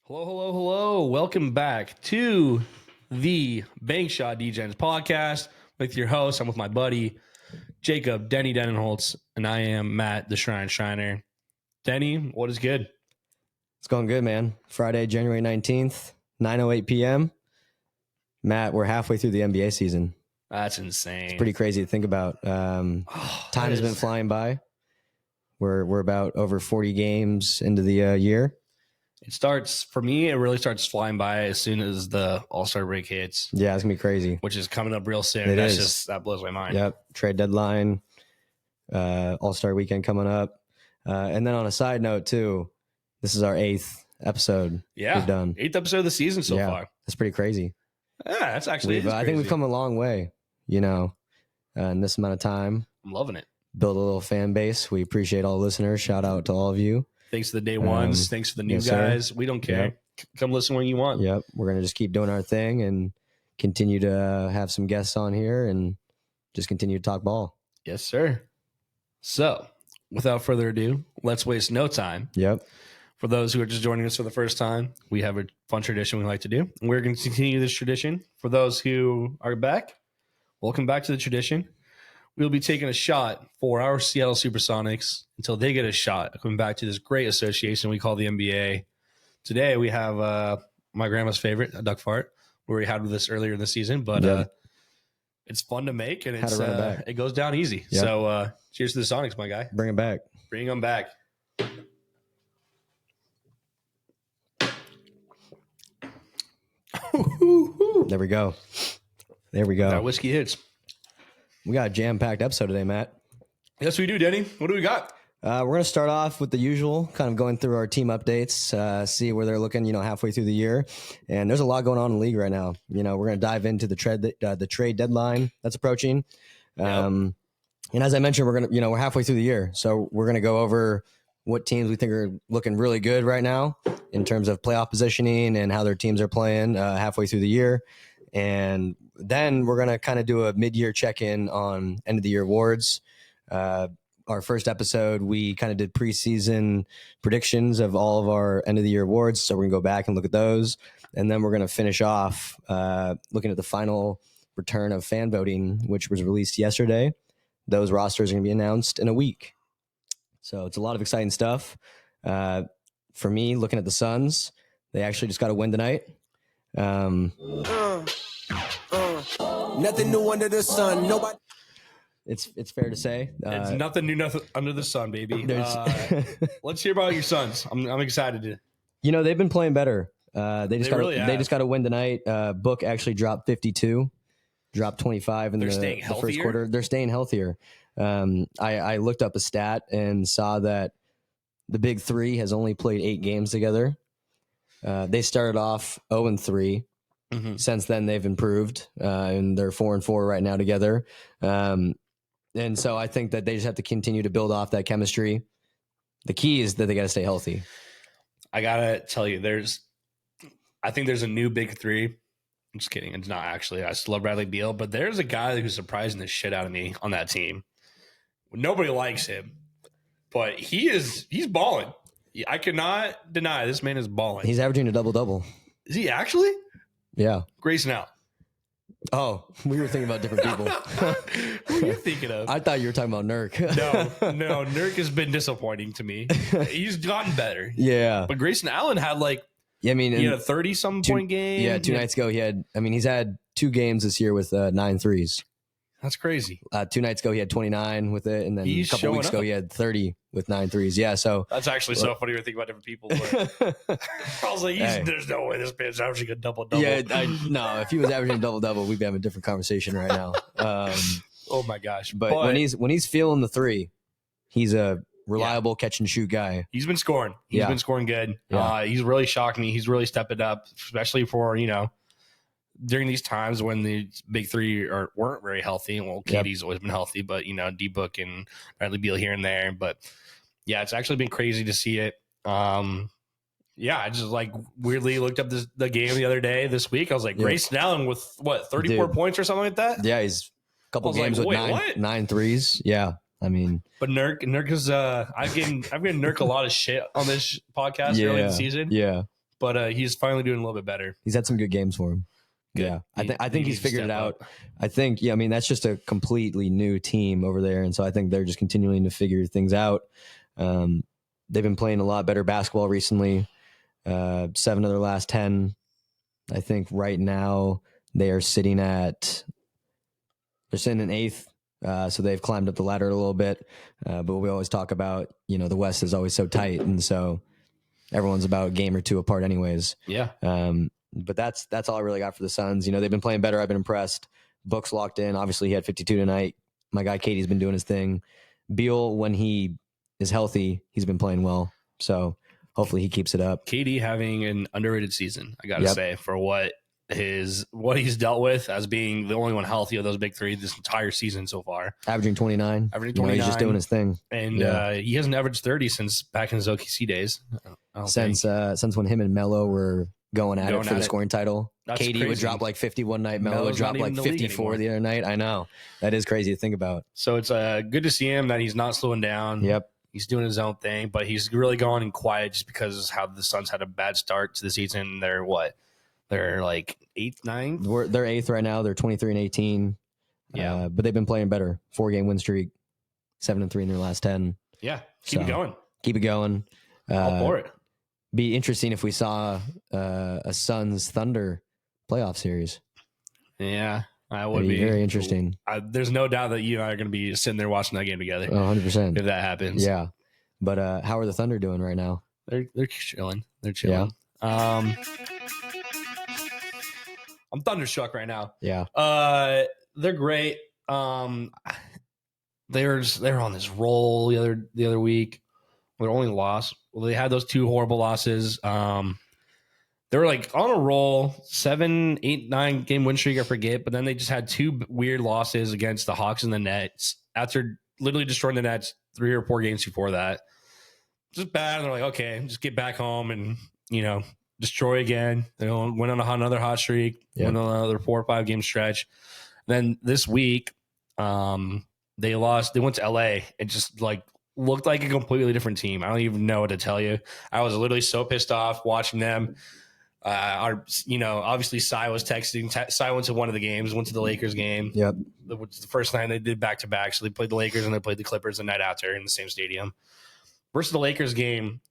Hello, hello, hello. Welcome back to the Bankshot Degens podcast with your host. I'm with my buddy, Jacob, Denny Denenholtz, and I am Matt, the Schrein Shriner. Denny, what is good? It's going good, man. Friday, January 19th, 9:08 p.m. Matt, we're halfway through the NBA season. That's insane. It's pretty crazy to think about. Time has been flying by. We're about over 40 games into the year. It starts, for me, it really starts flying by as soon as the All-Star break hits. Yeah, it's going to be crazy. Which is coming up real soon. That blows my mind. Yep. Trade deadline, All-Star weekend coming up. And then on a side note, too, this is our 8th episode we've done. 8th episode of the season so far. That's pretty crazy. Yeah, that's actually I think we've come a long way, in this amount of time. I'm loving it. Build a little fan base. We appreciate all the listeners. Shout out to all of you. Thanks to the day ones. Thanks to the new guys. We don't care. Yep. Come listen when you want. Yep. We're going to just keep doing our thing and continue to have some guests on here and just continue to talk ball. Yes, sir. So, without further ado, let's waste no time. Yep. For those who are just joining us for the first time, we have a fun tradition we like to do. We're going to continue this tradition. For those who are back, welcome back to the tradition. We'll be taking a shot for our Seattle Supersonics until they get a shot, coming back to this great association we call the NBA. Today we have my grandma's favorite, a duck fart, where we had this earlier in the season, but it's fun to make and it goes down easy. Yep. So cheers to the Sonics, my guy. Bring them back. Bring them back. There we go. There we go. That whiskey hits. We got a jam-packed episode today, Matt. Yes, we do, Denny. What do we got? We're going to start off with the usual, kind of going through our team updates, see where they're looking, halfway through the year. And there's a lot going on in the league right now. We're going to dive into the trade deadline that's approaching. Yep. And as I mentioned, we're halfway through the year. So we're going to go over what teams we think are looking really good right now in terms of playoff positioning and how their teams are playing halfway through the year. And then we're going to kind of do a mid-year check-in on end-of-the-year awards. Our first episode, we kind of did preseason predictions of all of our end-of-the-year awards. So we're going to go back and look at those. And then we're going to finish off looking at the final return of fan voting, which was released yesterday. Those rosters are going to be announced in a week. So it's a lot of exciting stuff. For me, looking at the Suns, they actually just got a win tonight. Nothing new under the sun. Nobody. It's fair to say it's nothing new under the sun, baby. Let's hear about your Suns. I'm excited to. They've been playing better. They just got a win tonight. Book actually dropped 52, dropped 25 in the first quarter. They're staying healthier. I looked up a stat and saw that the Big Three has only played 8 games together. They started off 0-3. Mm-hmm. Since then, they've improved, and they're 4-4 right now together. And so I think that they just have to continue to build off that chemistry. The key is that they got to stay healthy. I got to tell you, I think there's a new Big Three. I'm just kidding. It's not actually. I still love Bradley Beal, but there's a guy who's surprising the shit out of me on that team. Nobody likes him, but he's balling. I cannot deny this man is balling. He's averaging a double-double. Is he actually? Yeah. Grayson Allen. Oh, we were thinking about different people. Who are you thinking of? I thought you were talking about Nurk. No, Nurk has been disappointing to me. He's gotten better. Yeah. But Grayson Allen had he had a 30-some point game. Yeah, two nights ago he's had 2 games this year with 9 threes. That's crazy. 2 nights ago he had 29 with it, and then a couple weeks ago he had 30 with 9 threes. Yeah, so that's actually so funny to think about different people. But I was like, there's no way this man's averaging a double-double. Yeah, no, if he was averaging a double-double, we'd be having a different conversation right now. Oh my gosh! But when he's feeling the three, he's a reliable catch and shoot guy. He's been scoring. He's been scoring good. Yeah. He's really shocked me. He's really stepped it up, especially for during these times when the Big Three weren't very healthy. Well, KD's always been healthy, but D-Book and Bradley Beal here and there. But yeah, it's actually been crazy to see it. I just weirdly looked up the game the other day this week. I was like, Grayson Allen with 34 points or something like that? Yeah, he's a couple games with 9 threes. Yeah. I mean, but Nurk is I've given Nurk a lot of shit on this podcast early in the season. Yeah. but he's finally doing a little bit better. He's had some good games for him. Good. Yeah, I think he's figured it out. I think, I mean, that's just a completely new team over there, and so I think they're just continuing to figure things out. They've been playing a lot better basketball recently. 7 of their last 10. I think right now they are sitting in 8th. So they've climbed up the ladder a little bit. But we always talk about, the West is always so tight, and so everyone's about a game or two apart anyways. Yeah. But that's all I really got for the Suns. They've been playing better. I've been impressed. Book's locked in. Obviously, he had 52 tonight. My guy Katie's been doing his thing. Beal, when he is healthy, he's been playing well. So hopefully he keeps it up. KD having an underrated season, I gotta say, for what he's dealt with as being the only one healthy of those big three this entire season so far. Averaging 29. He's just doing his thing. And he hasn't averaged 30 since back in his OKC days. Since when him and Melo were going at it for the scoring title. That's KD crazy. would drop like 50 one night. Melo would drop like 54 the other night. I know. That is crazy to think about. So it's good to see him that he's not slowing down. Yep. He's doing his own thing, but he's really going in quiet just because of how the Suns had a bad start to the season. They're like 8th, 9th? They're 8th right now. They're 23 and 18. Yeah. But they've been playing better. 4-game win streak, 7-3 in their last 10. Yeah. Keep it going. Keep it going. All for it. Be interesting if we saw a Suns Thunder playoff series. Yeah, I would be very interesting. There's no doubt that you and I are going to be sitting there watching that game together. 100%. If that happens. Yeah. But how are the Thunder doing right now? They're chilling. They're chilling. Yeah. I'm thunderstruck right now. Yeah. They're great. They're on this roll the other week. Their only loss. Well, they had those 2 horrible losses. They were like on a roll, 7, 8, 9 game win streak, I forget. But then they just had 2 weird losses against the Hawks and the Nets after literally destroying the Nets 3 or 4 games before that. Just bad. And they're like, okay, just get back home and, destroy again. They went on another hot streak, went on another 4 or 5 game stretch. Then this week, they lost. They went to LA and just looked like a completely different team. I don't even know what to tell you. I was literally so pissed off watching them. Obviously Cy was texting. Cy went to one of the games, went to the Lakers game. Yep. Which is the first night they did back-to-back. So they played the Lakers and they played the Clippers the night after in the same stadium. Versus the Lakers game,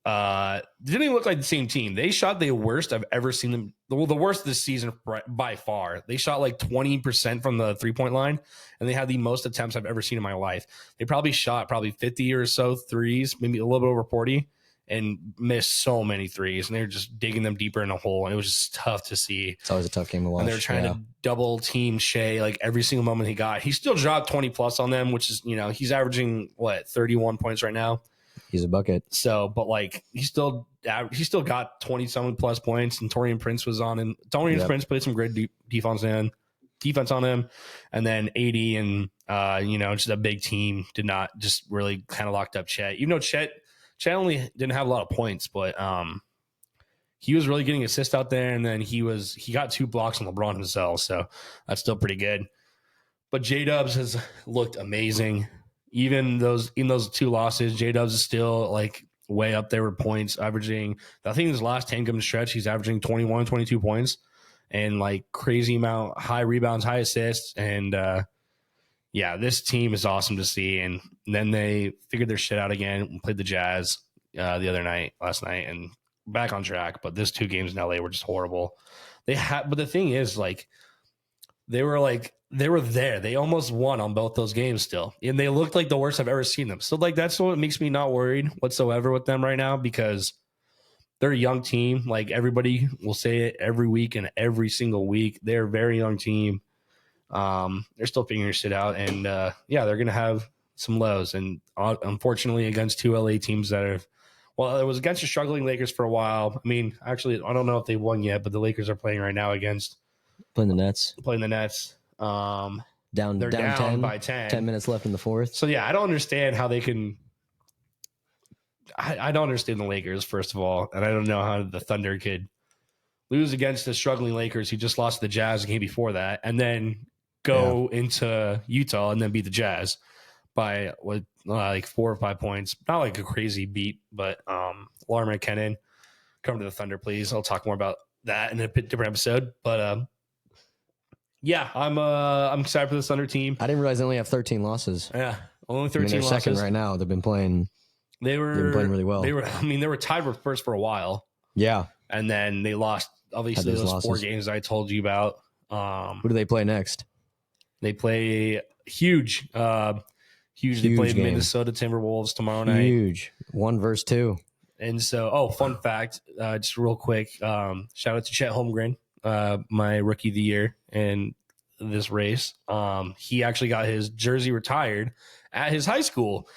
didn't even look like the same team. They shot the worst I've ever seen them. The worst this season by far. They shot like 20% from the 3-point line, and they had the most attempts I've ever seen in my life. They probably shot 50 or so threes, maybe a little bit over 40, and missed so many threes. And they were just digging them deeper in a hole, and it was just tough to see. It's always a tough game to watch. And they were trying to double team Shea like every single moment he got. He still dropped 20 plus on them, which is, he's averaging 31 points right now. He's a bucket. So, but he still got 20-something plus points, and Taurean Prince was on him. Taurean Prince played some great defense on him, and then 80 and just a big team did not just really kind of locked up Chet. Even though Chet only didn't have a lot of points, but he was really getting assists out there, and then he got 2 blocks on LeBron himself, so that's still pretty good. But J-Dubs has looked amazing. Even in those 2 losses, J-Dubs is still way up there with points, averaging, I think in his last 10 game stretch, he's averaging 21, 22 points and crazy amount, high rebounds, high assists. And this team is awesome to see. And then they figured their shit out again and played the Jazz last night, and back on track. But those 2 games in LA were just horrible. But the thing is, they were there. They almost won on both those games still. And they looked like the worst I've ever seen them. So that's what makes me not worried whatsoever with them right now, because they're a young team. Everybody will say it every week and every single week. They're a very young team. They're still figuring their shit out. And they're going to have some lows. And unfortunately against 2 LA teams that have, it was against the struggling Lakers for a while. I mean, actually, I don't know if they won yet, but the Lakers are playing right now against playing the Nets. Down 10 by 10. 10 minutes left in the fourth. So I don't understand how they can. I don't understand the Lakers, first of all, and I don't know how the Thunder could lose against the struggling Lakers who just lost to the Jazz the game before that, and then go into Utah and then beat the Jazz by 4 or 5 points. Not like a crazy beat, but Lamar McKinnon come to the Thunder, please. I'll talk more about that in a different episode. But yeah, I'm excited for the Thunder team. I didn't realize they only have 13 losses. Yeah, only 13 they're losses. second right now. They've been playing. They've been playing really well. They were tied for first for a while. Yeah, and then they lost. Obviously, those 4 games I told you about. Who do they play next? They play huge. They play game. Minnesota Timberwolves tomorrow night. Huge. 1 versus 2. And so, fun fact, just real quick, shout out to Chet Holmgren, my rookie of the year in this race. He actually got his jersey retired at his high school,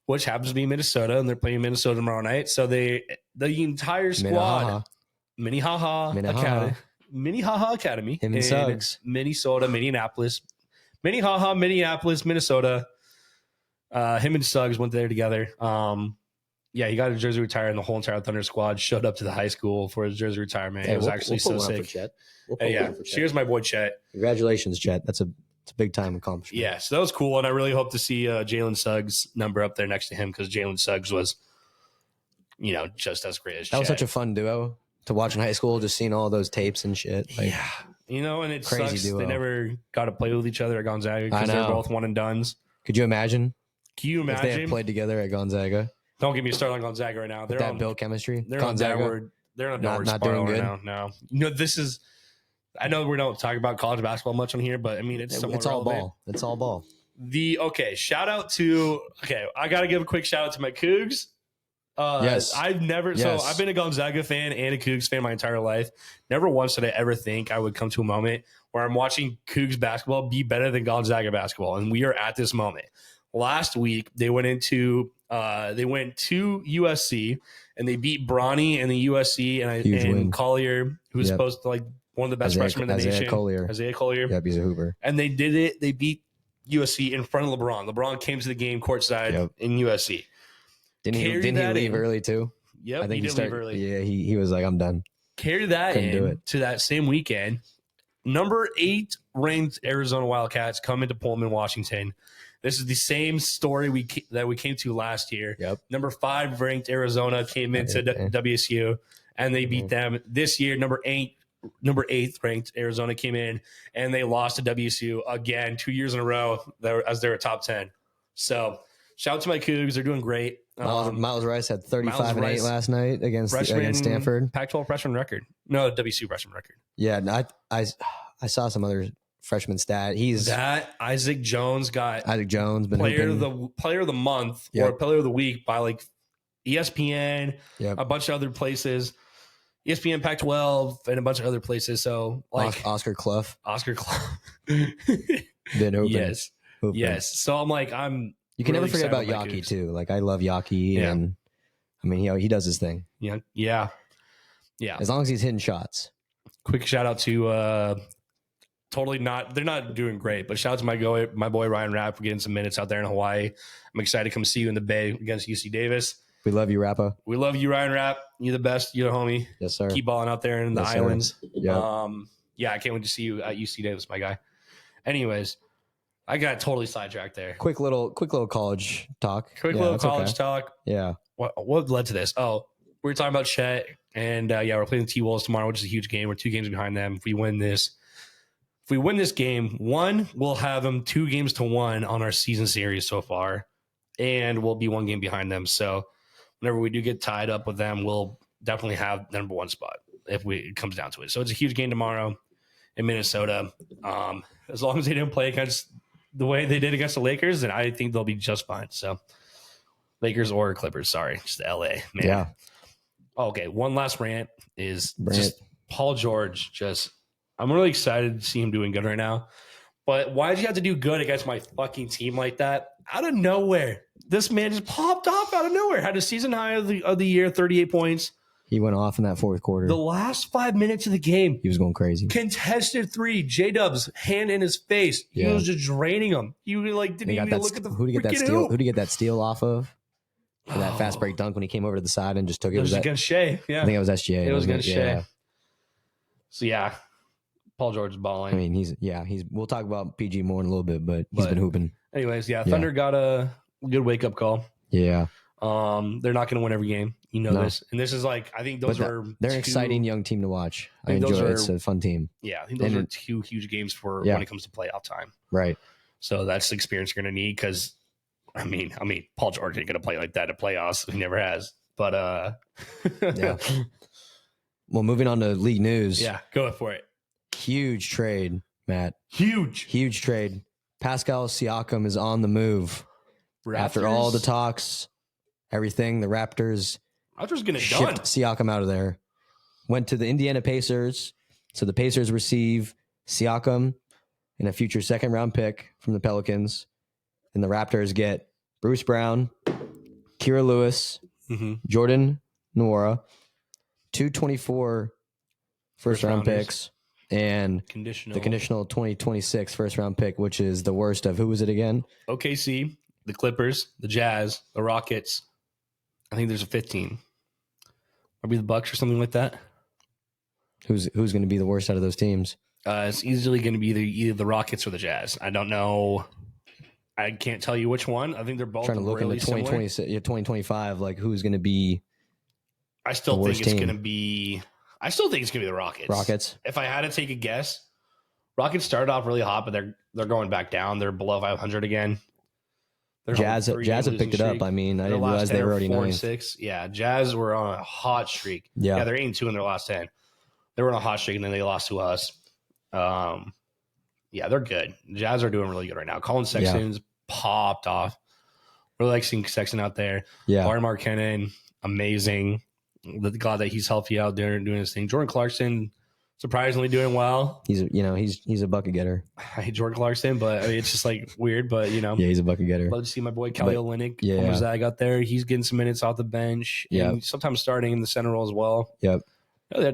which happens to be Minnesota, and they're playing Minnesota tomorrow night. So the entire squad, Minnehaha Academy, Him and Suggs. Minnesota, Minneapolis, Minnesota. Him and Suggs went there together. Yeah, he got his jersey retired, and the whole entire Thunder squad showed up to the high school for his jersey retirement. It was actually so sick. Cheers, my boy Chet. Congratulations, Chet. It's a big time accomplishment. Yeah, so that was cool, and I really hope to see Jalen Suggs' number up there next to him because Jalen Suggs was, just as great as Chet. That was such a fun duo to watch in high school, just seeing all those tapes and shit. Yeah. And it crazy sucks duo. they never got to play with each other at Gonzaga because they're both one and dones. Could you imagine? Can you imagine? If they had played together at Gonzaga? Don't get me started on Gonzaga right now. They're on build chemistry. They're Gonzaga, on they're on downward not spiral doing good. right now. No. This is. I know we don't talk about college basketball much on here, but I mean it's all ball. It's all ball. Shout out to I got to give a quick shout out to my Cougs. Yes. I've been a Gonzaga fan and a Cougs fan my entire life. Never once did I ever think I would come to a moment where I'm watching Cougs basketball be better than Gonzaga basketball, and we are at this moment. Last week they went to USC and they beat Bronny and the USC and Collier, who's supposed to one of the best freshmen in the nation. Isaiah Collier. Yep, he's a hooper. And they did it. They beat USC in front of LeBron. LeBron came to the game courtside in USC. Didn't he leave early too? Yep, I think he did leave early. Yeah, he was like, I'm done. Carry that to that same weekend. Number 8 ranked Arizona Wildcats come into Pullman, Washington. This is the same story that we came to last year. Yep. Number 5 ranked Arizona came into WSU, and they beat them. This year, number 8th ranked Arizona came in, and they lost to WSU again 2 years in a row as they're a top 10. So shout out to my Cougs. They're doing great. Miles Rice had 35 and 8 last night against Stanford. Pac-12 freshman record. No, WSU freshman record. Yeah, I saw some other freshman stat. Isaac Jones got been player of the month or player of the week by ESPN, a bunch of other places, ESPN, Pac-12, and a bunch of other places. So Oscar Clough, been open. Yes. So I'm. You can never forget about Yaki too. I love Yaki, and I mean he does his thing. Yeah. As long as he's hitting shots. Quick shout out to they're not doing great, but shout out to my boy Ryan Rapp for getting some minutes out there in Hawaii. I'm excited to come see you in the Bay against UC Davis. We love you, Rappa. We love you, Ryan Rapp. You're the best. You're the homie. Yes, sir. Keep balling out there in the islands. Yeah. I can't wait to see you at UC Davis, my guy. Anyways, I got totally sidetracked there. Quick little college talk. Talk. Yeah. What led to this? Oh, we were talking about Chet, and we're playing the T-Wolves tomorrow, which is a huge game. We're 2 games behind them. If we win this game, we'll have them 2 games to 1 on our season series so far, and we'll be 1 game behind them. So whenever we do get tied up with them, we'll definitely have the number 1 spot if it comes down to it. So it's a huge game tomorrow in Minnesota. As long as they didn't play against the way they did against the Lakers, then I think they'll be just fine. So Lakers or Clippers, sorry, just LA, man. Yeah. Okay, one last rant is just Paul George. I'm really excited to see him doing good right now. But why did you have to do good against my fucking team like that? Out of nowhere. This man just popped off out of nowhere. Had a season high of the year, 38 points. He went off in that fourth quarter. The last 5 minutes of the game. He was going crazy. Contested 3. J-Dub's hand in his face. He was just draining him. He didn't even look at the who to get that steal. Who to get that steal off of? For that fast break dunk when he came over to the side and just took it. It was against Shea. Yeah. I think it was SGA. It was against Shea. So Paul George is balling. I mean, we'll talk about PG more in a little bit, but he's been hooping. Anyways, Thunder got a good wake up call. Yeah. They're not going to win every game. You know No. this, and this is like I think those But are they're an two- exciting young team to watch. I think enjoy those it. are- It's a fun team. Yeah, I think those And are two huge games for Yeah. when it comes to playoff time. Right. So that's the experience you're going to need because, I mean, Paul George ain't going to play like that at playoffs. He never has. But Yeah. Well, moving on to league news. yeah, go for it. Huge trade, Matt. Huge trade. Pascal Siakam is on the move. After all the talks, everything, the Raptors Raptors getting it shipped done. Siakam out of there. Went to the Indiana Pacers. So the Pacers receive Siakam and a future second-round pick from the Pelicans. And the Raptors get Bruce Brown, Kira Lewis, Mm-hmm. Jordan Nwora, 224 first-round First-rounders. picks, and Conditional. the conditional 2026 first-round pick, which is the worst of, who was it again? OKC, the Clippers, the Jazz, the Rockets. I think there's a 15. Maybe the Bucks or something like that. Who's going to be the worst out of those teams? It's easily going to be either the Rockets or the Jazz. I don't know. I can't tell you which one. I think they're both Trying to look really into similar. 2025, like who's going to be I still the think worst it's team? going to be. I still think it's going to be the Rockets. Rockets. If I had to take a guess, Rockets started off really hot, but they're going back down. They're below 500 again. They're Jazz on a 3-game have picked losing it up. streak. I mean, I Their didn't last realize 10 they are were already 4-6. ninth. Yeah, Jazz were on a hot streak. Yeah. They're 8-2 in their last 10. They were on a hot streak, and then they lost to us. Yeah, they're good. Jazz are doing really good right now. Colin Sexton's popped off. Really like seeing Sexton out there. Yeah. Lauren Markkanen, amazing. Glad that he's healthy out there and doing his thing. Jordan Clarkson, surprisingly doing well. He's a bucket getter. I hate Jordan Clarkson, but I mean, it's just like weird. But Yeah, he's a bucket getter. love to see my boy Kelly Olynyk yeah. from Zag out there. He's getting some minutes off the bench. Yep. And sometimes starting in the center role as well. Yep.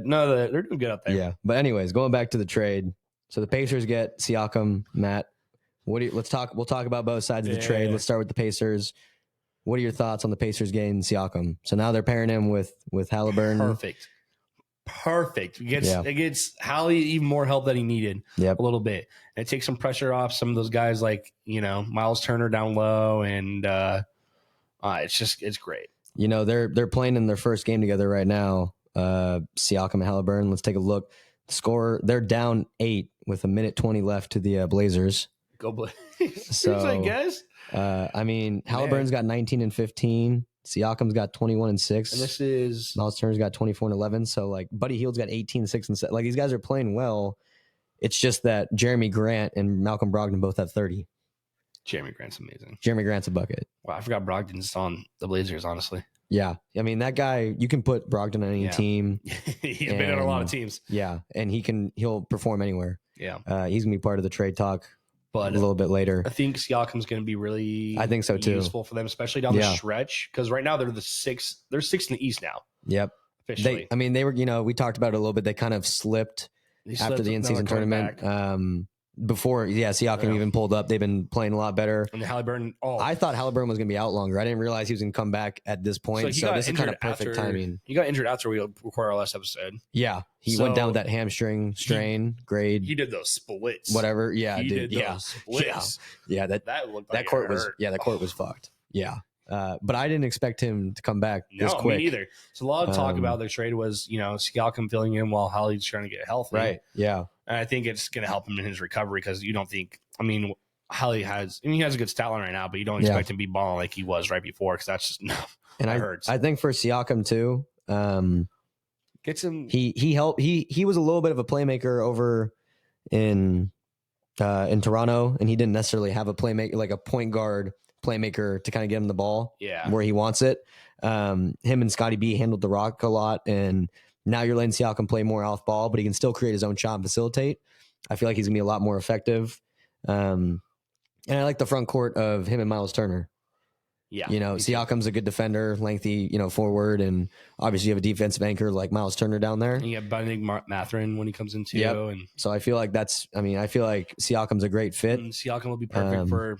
No, they're doing good out there. Yeah. But anyways, going back to the trade. So the Pacers get Siakam, Matt. We'll talk about both sides of the trade. Yeah. Let's start with the Pacers. What are your thoughts on the Pacers getting Siakam? So now they're pairing him with Halliburton. Perfect. It gets Hallie even more help that he needed a little bit. And it takes some pressure off some of those guys like, Miles Turner down low. And it's great. They're playing in their first game together right now. Siakam and Halliburton. Let's take a look. The score, they're down 8 with 1:20 left to the Blazers. Go Blazers, So, I guess. Halliburton's got 19 and 15. Siakam's got 21 and 6. And this is Miles Turner's got 24 and 11. So like Buddy Hield's got 18, 6 and 7. Like these guys are playing well. It's just that Jeremy Grant and Malcolm Brogdon both have 30. Jeremy Grant's amazing. Jeremy Grant's a bucket. Wow, I forgot Brogdon's on the Blazers, honestly. Yeah. I mean, that guy, you can put Brogdon on any team. He's been on a lot of teams. Yeah. And he'll perform anywhere. Yeah. He's going to be part of the trade talk But a little bit later. I think Siakam's going to be really I think so too. useful for them, especially down the stretch. Because right now they're the sixth. They're sixth in the East now. Yep. Officially. They were, we talked about it a little bit. They kind of slipped after the in-season tournament. Before, Siakam even pulled up. They've been playing a lot better. And Halliburton. I thought Halliburton was going to be out longer. I didn't realize he was going to come back at this point. So this is kind of perfect timing. He got injured after we recorded our last episode. Yeah, he went down with that hamstring strain. Grade. He did those splits. Whatever. Yeah, he dude. did those splits. Yeah. That looked like that court was. Yeah, that court was fucked. Yeah. But I didn't expect him to come back this quick. Me neither. So a lot of talk about their trade was, Siakam filling in while Hallie's trying to get healthy. Right. Yeah. And I think it's going to help him in his recovery because you don't think, Hallie has, he has a good stat line right now, but you don't expect him to be balling like he was right before because that's just, and hurts. I think for Siakam too, gets him. He helped. He was a little bit of a playmaker over in Toronto, and he didn't necessarily have a playmaker, like a point guard playmaker to kind of get him the ball where he wants it. Him and Scotty B handled the rock a lot, and now you're letting Siakam play more off ball, but he can still create his own shot and facilitate. I feel like he's gonna be a lot more effective. And I like the front court of him and Miles Turner. Yeah, Siakam's a good defender, lengthy, forward, and obviously you have a defensive anchor like Miles Turner down there. And you have Benedict Mathurin when he comes in too. And so I feel like I feel like Siakam's a great fit. And Siakam will be perfect for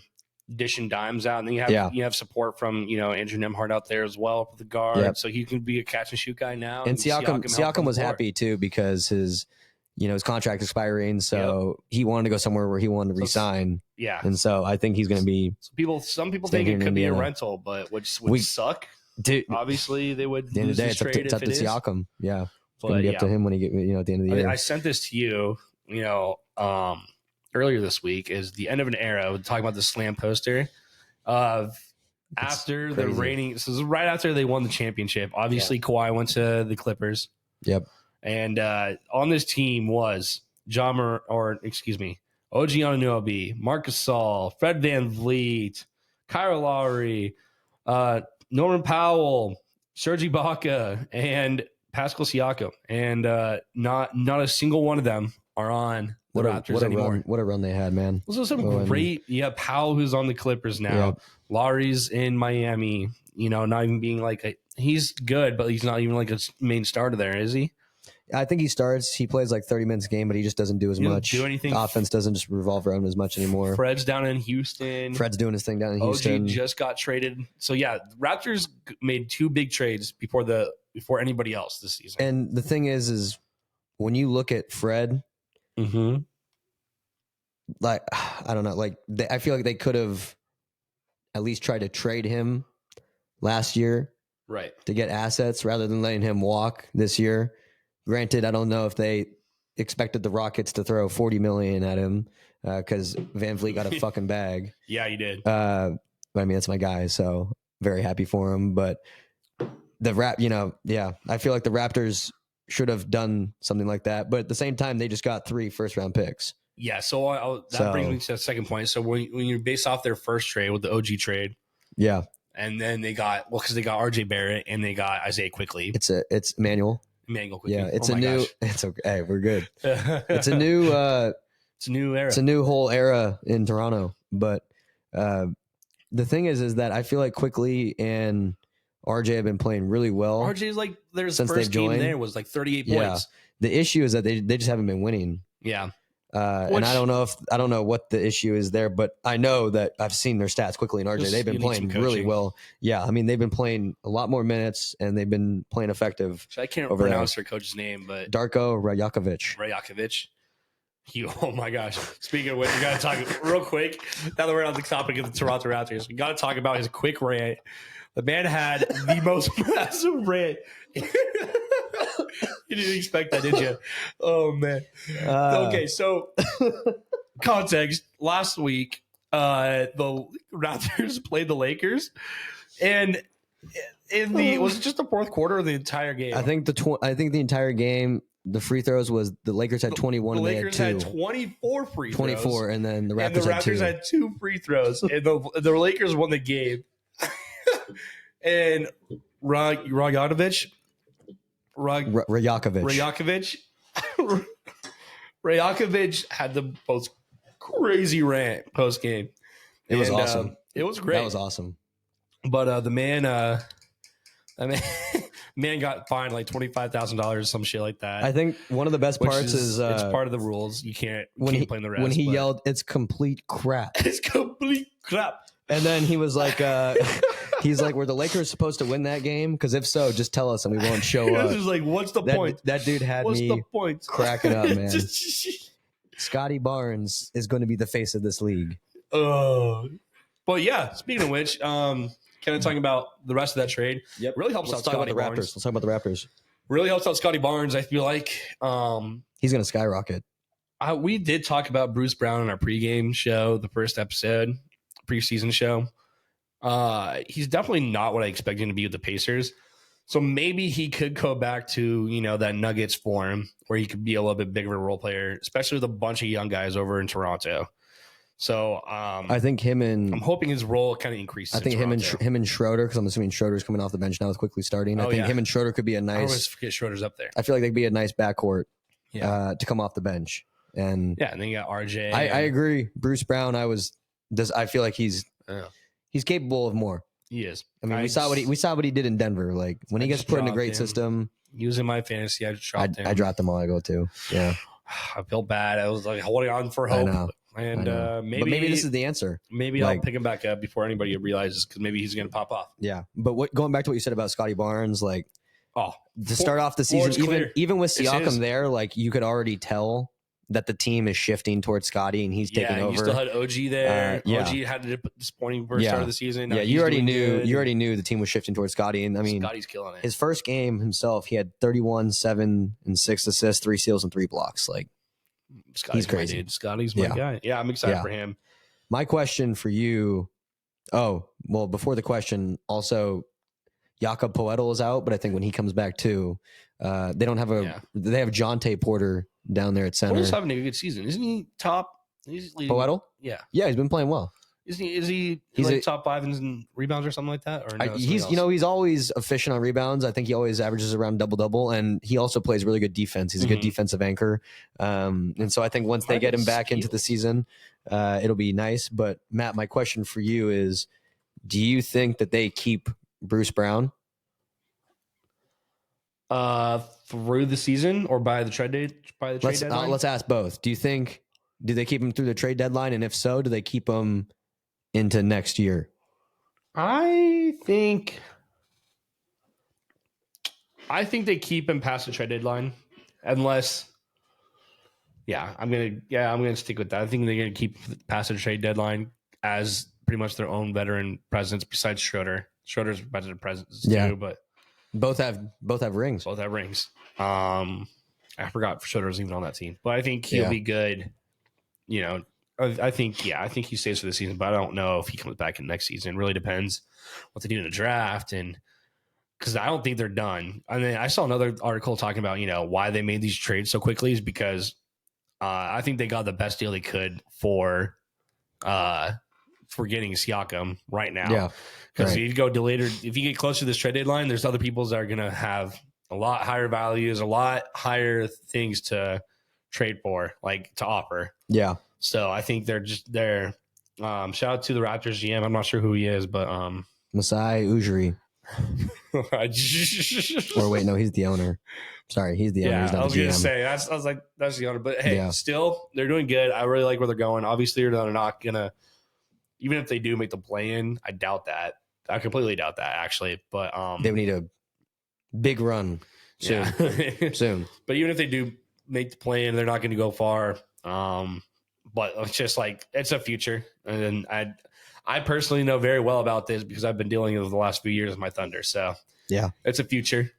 dishing dimes out, and then you have support from Andrew Nemhart out there as well for the guard, so he can be a catch and shoot guy now. And Siakam was happy too because his contract expiring, so he wanted to go somewhere where he wanted to resign. Yeah, and so I think he's going to be. Some people think it could be a rental, but which would suck. Dude, obviously they would at the end of lose the day, this it's up to, trade it's up if to it is. Siakam. Yeah, it's But gonna be up to him when he get at the end of the year. I sent this to you, earlier this week. Is the end of an era. We're talking about the slam poster of after the reigning. This is right after they won the championship. Obviously, Kawhi went to the Clippers. Yep. And on this team was OG Anunoby, Marcus Gasol, Fred VanVleet, Kyle Lowry, Norman Powell, Serge Ibaka, and Pascal Siakam. And not a single one of them are on the Raptors anymore. What a run they had, man. Those are some great. Yeah, Powell, who's on the Clippers now. Yep. Lowry's in Miami. Not even being like he's good, but he's not even like a main starter there, is he? I think he starts. He plays like 30 minutes a game, but he just doesn't do as much. Do anything. The offense doesn't just revolve around him as much anymore. Fred's down in Houston. Fred's doing his thing down in Houston. OG just got traded. So yeah, Raptors made 2 big trades before anybody else this season. And the thing is when you look at Fred, like I don't know, like I feel like they could have at least tried to trade him last year, right, to get assets rather than letting him walk this year. Granted, I don't know if they expected the Rockets to throw $40 million at him because VanVleet got a fucking bag. Yeah, he did. But I mean, that's my guy, so very happy for him. But I feel like the Raptors should have done something like that. But at the same time, they just got 3 first-round picks. Yeah, so that brings me to the second point. So when you base off their first trade with the OG trade, yeah, and then they got because they got RJ Barrett and they got Isaiah Quickly. It's Emmanuel Quickly. Yeah, it's It's okay. Hey, we're good. It's a new. It's a new era. It's a new whole era in Toronto. But the thing is that I feel like Quickly and RJ have been playing really well. RJ's like their since first they've game joined. there was like 38 points. The issue is that they just haven't been winning. Yeah. And I don't know what the issue is there, but I know that I've seen their stats Quickly and RJ. They've been playing really well. Yeah, I mean they've been playing a lot more minutes and they've been playing effective. So I can't pronounce their coach's name, but Darko Rajakovic. Oh my gosh! Speaking of which, we got to talk real quick. Now that we're on the topic of the Toronto Raptors, we got to talk about his quick rant. The man had the most massive rant. You didn't expect that, did you? Oh man. Okay, so context. Last week, the Raptors played the Lakers, and was it just the fourth quarter or the entire game? I think the entire game. The free throws was the Lakers had 21. The Lakers had 24 free throws. 24, and then the Raptors had 2 free throws, and the Lakers won the game. And Rajakovic had the most crazy rant post game. It was awesome. It was great. That was awesome. But the man got fined like $25,000 or some shit like that. I think one of the best parts is it's part of the rules. You can't play the rest. When he yelled, "It's complete crap!" It's complete crap. And then he was like, he's like, "Were the Lakers supposed to win that game? Because if so, just tell us and we won't show up." This is like, what's the point? That dude had me cracking up, man. Scotty Barnes is going to be the face of this league. But yeah, speaking of which, kind of talking about the rest of that trade. Yep. Really helps out Scotty Barnes. Let's talk about the Raptors. Really helps out Scotty Barnes. I feel like he's going to skyrocket. We did talk about Bruce Brown in our pregame show, the first episode, preseason show. He's definitely not what I expected him to be with the Pacers. So maybe he could go back to, that Nuggets form where he could be a little bit bigger of a role player, especially with a bunch of young guys over in Toronto. So I think I'm hoping his role kind of increases. I think him and Schroeder, because I'm assuming Schroeder's coming off the bench now with Quickly starting. I think him and Schroeder could be a nice. I always forget Schroeder's up there. I feel like they'd be a nice backcourt to come off the bench. And then you got RJ. I agree. Bruce Brown, I feel like he's capable of more. He is. I mean, we saw what he did in Denver. Like when he gets put in a great system. Using my fantasy, I dropped him. I dropped him while I go too. Yeah. I feel bad. I was like holding on for hope. I know. And maybe this is the answer. Maybe I'll pick him back up before anybody realizes, because maybe he's going to pop off. Yeah. But going back to what you said about Scotty Barnes, start off the season, even with Siakam there, like you could already tell that the team is shifting towards Scotty and he's taking over. You still had OG there. Yeah. OG had a disappointing first start of the season. Now you already knew. You already knew the team was shifting towards Scotty, and I mean, Scotty's killing it. His first game himself, he had 31, 7, and 6 assists, 3 steals, and 3 blocks. Like, Scotty's he's crazy. My dude. Scotty's my guy. Yeah, I'm excited for him. My question for you. Oh, well, before the question, also, Jakob Poeltl is out, but I think when he comes back too, they don't have they have Jonte Porter down there at center. Porter's having a good season, isn't he? Top. He's leading. Poeltl? Yeah, he's been playing well. Is he like top 5 in rebounds or something like that? Or no, he's always efficient on rebounds. I think he always averages around double, and he also plays really good defense. He's a good defensive anchor, and so I think once they get him back into the season, it'll be nice. But Matt, my question for you is: do you think that they keep Bruce Brown through the season or by the trade deadline? Let's ask both. Do they keep him through the trade deadline, and if so, do they keep him into next year? I think they keep him past the trade deadline, unless. I'm gonna stick with that. I think they're gonna keep past the trade deadline as pretty much their own veteran presence besides Schroeder. Schroeder's veteran presence too, but both have rings. Both have rings. I forgot Schroeder was even on that team, but I think he'll be good. You know, I think he stays for the season, but I don't know if he comes back in next season. It really depends what they do in the draft, and because I don't think they're done. I mean, I saw another article talking about why they made these trades so quickly is because I think they got the best deal they could for getting Siakam right now. Yeah, because if you go delayed, or if you get close to this trade deadline, there's other people that are going to have a lot higher values, a lot higher things to trade for, like to offer. Yeah. So I think they're shout out to the Raptors GM. I'm not sure who he is, but Masai Ujiri. Or wait, no, he's the owner. Sorry, he's the owner. He's not I was the gonna GM. say I was like that's the owner, but hey, still they're doing good. I really like where they're going. Obviously, they're not gonna. Even if they do make the play-in, I doubt that. I completely doubt that, actually. But they would need a big run soon. Soon. But even if they do make the play-in, they're not going to go far. But it's just like it's a future, and I personally know very well about this because I've been dealing with the last few years with my Thunder. So it's a future.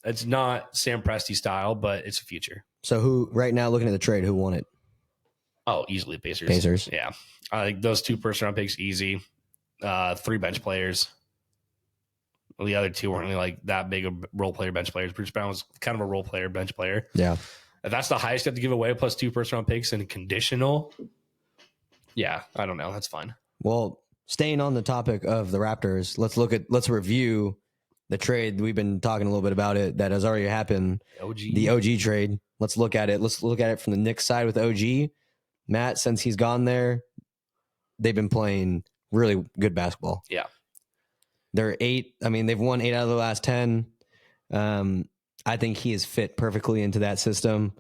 It's not Sam Presti style, but it's a future. So who right now looking at the trade? Who won it? Oh, easily Pacers. Pacers. Yeah. I think those 2 first-round picks, easy. 3 bench players. Well, the other 2 weren't really like that big of role player bench players. Bruce Brown was kind of a role player bench player. Yeah. If that's the highest you have to give away, plus 2 first-round picks and conditional, I don't know. That's fine. Well, staying on the topic of the Raptors, let's review the trade. We've been talking a little bit about it that has already happened. The OG trade. Let's look at it. Let's look at it from the Knicks side with OG. Matt, since he's gone there, they've been playing really good basketball. Yeah. They're 8. I mean, they've won 8 out of the last 10. I think he is fit perfectly into that system.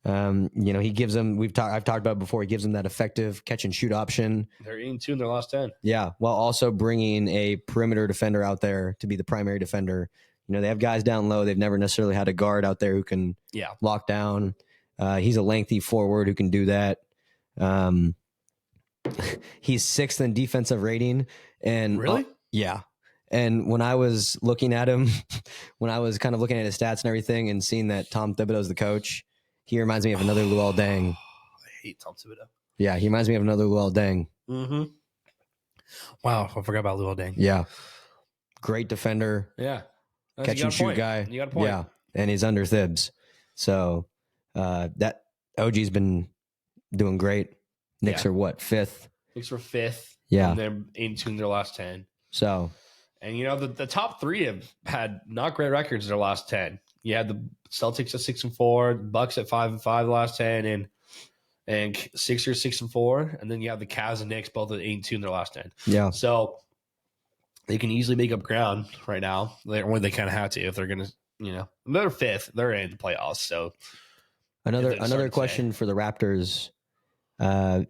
He gives them, I've talked about it before, he gives them that effective catch and shoot option. They're 8-2 in their last 10. Yeah. While also bringing a perimeter defender out there to be the primary defender. They have guys down low. They've never necessarily had a guard out there who can lock down. He's a lengthy forward who can do that. He's 6th in defensive rating, and really, And when I was looking at him, when I was kind of looking at his stats and everything, and seeing that Tom Thibodeau's the coach, he reminds me of another Luol Deng. I hate Tom Thibodeau. Yeah, he reminds me of another Luol Deng. Mm-hmm. Wow, I forgot about Luol Deng. Yeah, great defender. Yeah, catch and shoot guy. You got a point. Yeah, and he's under Thibs, so that OG's been doing great. Knicks are what, 5th? Knicks were 5th. Yeah. And they're 8-2 in their last 10. So. And, the top 3 have had not great records in their last 10. You had the Celtics at 6-4, Bucks at 5-5 the last 10, and Sixers 6-4. And then you have the Cavs and Knicks both at 8-2 in their last 10. Yeah. So they can easily make up ground right now. Or they kind of have to if they're going to, they're 5th. They're in the playoffs. So another question for the Raptors. February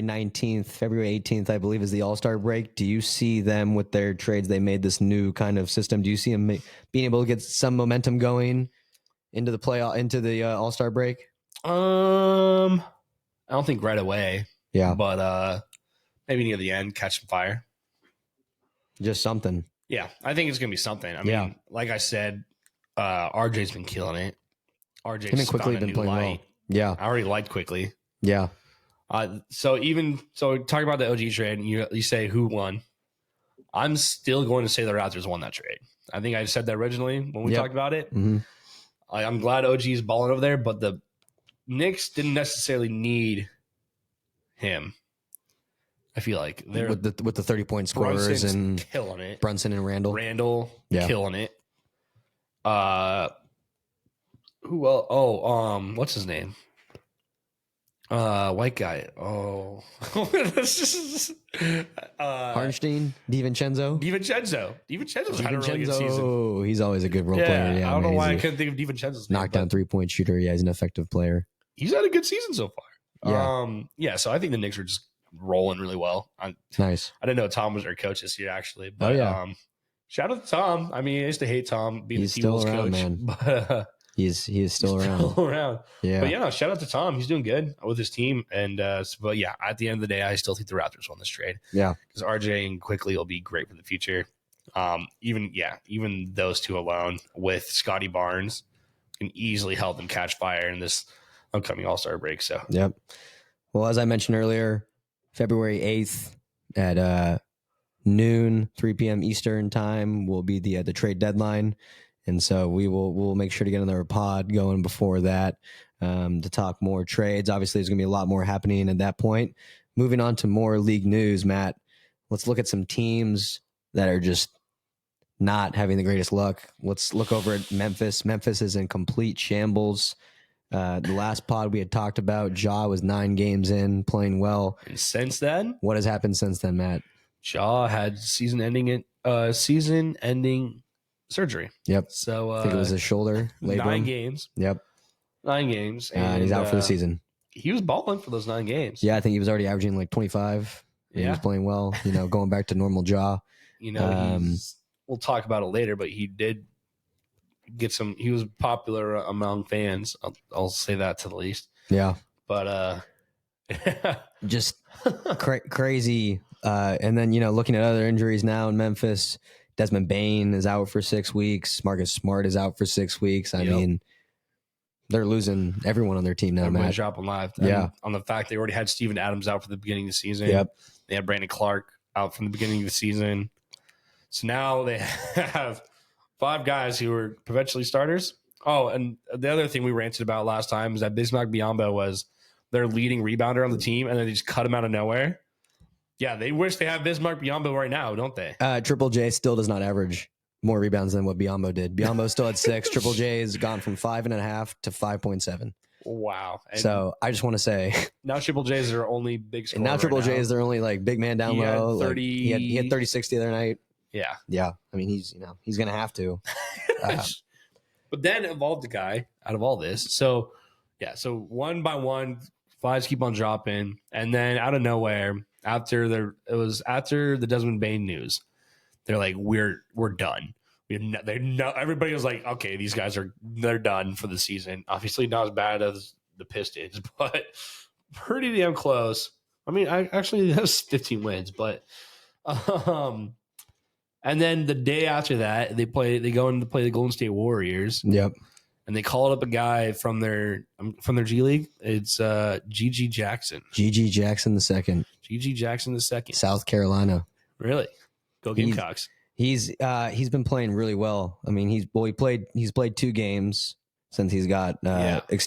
19th, February 18th, I believe, is the All-Star break. Do you see them with their trades? They made this new kind of system. Do you see them being able to get some momentum going into the All-Star break? I don't think right away. Yeah, But maybe near the end, catch some fire. just something. Yeah, I think it's gonna be something. I mean, like I said, RJ's been killing it. RJ's Him and Quickly found a been new playing light. well. Yeah, I already liked Quickly. yeah. So talk about the OG trade. You say who won. I'm still going to say the Raptors won that trade. I think I said that originally when we talked about it. Mm-hmm. I'm glad OG is balling over there, but the Knicks didn't necessarily need him. I feel like they're with the 30-point scorers Brunson's and killing it. Brunson and Randall. Yeah. Killing it. Who else? Oh, what's his name? White guy. Oh, Hardenstein, DiVincenzo. DiVincenzo's had a really good season. He's always a good role player. Yeah, I don't know why I he's couldn't think of DiVincenzo's name. knockdown 3-point shooter. Yeah, he's an effective player. He's had a good season so far. Yeah. So I think the Knicks are just rolling really well. Nice. I didn't know Tom was their coach this year, actually. But shout out to Tom. I mean, I used to hate Tom being He's the still T-Wolves around, coach, man. but he is still around. Yeah. But no, shout out to Tom. He's doing good with his team. And but yeah, at the end of the day, I still think the Raptors won this trade. Yeah, because RJ and Quickly will be great for the future. Even those two alone with Scotty Barnes can easily help them catch fire in this upcoming All-Star break. So yep. Well, as I mentioned earlier, February 8th at noon, 3 p.m. Eastern time will be the trade deadline. And so we'll make sure to get another pod going before that to talk more trades. Obviously, there's going to be a lot more happening at that point. Moving on to more league news, Matt, let's look at some teams that are just not having the greatest luck. Let's look over at Memphis. Memphis is in complete shambles. The last pod we had talked about, Ja was 9 games in, playing well. and since then, What has happened since then, Matt? Ja had season-ending surgery. Yep. So I think it was his shoulder labrum. 9 games. Yep. 9 games. And he's out for the season. He was balling for those 9 games. Yeah, I think he was already averaging like 25. He was playing well, going back to normal Ja. We'll talk about it later, but he did get some. He was popular among fans. I'll say that to the least. Yeah. But just crazy. And then, looking at other injuries now in Memphis, Desmond Bane is out for 6 weeks. Marcus Smart is out for 6 weeks. I mean, they're losing everyone on their team now, everyone's Matt. dropping live. Yeah. On the fact they already had Steven Adams out for the beginning of the season. Yep. They had Brandon Clark out from the beginning of the season. So now they have 5 guys who are potentially starters. Oh, and the other thing we ranted about last time is that Bismack Biyombo was their leading rebounder on the team, and then they just cut him out of nowhere. Yeah, they wish they had Bismack Biyombo right now, don't they? Triple J still does not average more rebounds than what Biyombo did. Biyombo still had 6. Triple J has gone from 5.5 to 5.7. Wow. And so I just want to say now Triple J is their only big scorer. And now Triple J is their only big man down low. 30... he had 36 the other night. Yeah. Yeah. I mean, he's going to have to. But then evolved the guy out of all this. So, so one by one, 5s keep on dropping. And then out of nowhere, after the Desmond Bane news, they're like, we're done. Everybody was like, okay, these guys they're done for the season. Obviously not as bad as the Pistons, but pretty damn close. I mean, that was 15 wins, but and then the day after that, they go in to play the Golden State Warriors. Yep. And they called up a guy from their G League. It's GG Jackson. GG Jackson the second. GG Jackson the second. South Carolina. Really? Go Gamecocks. He's been playing really well. I mean, he's played 2 games since he's got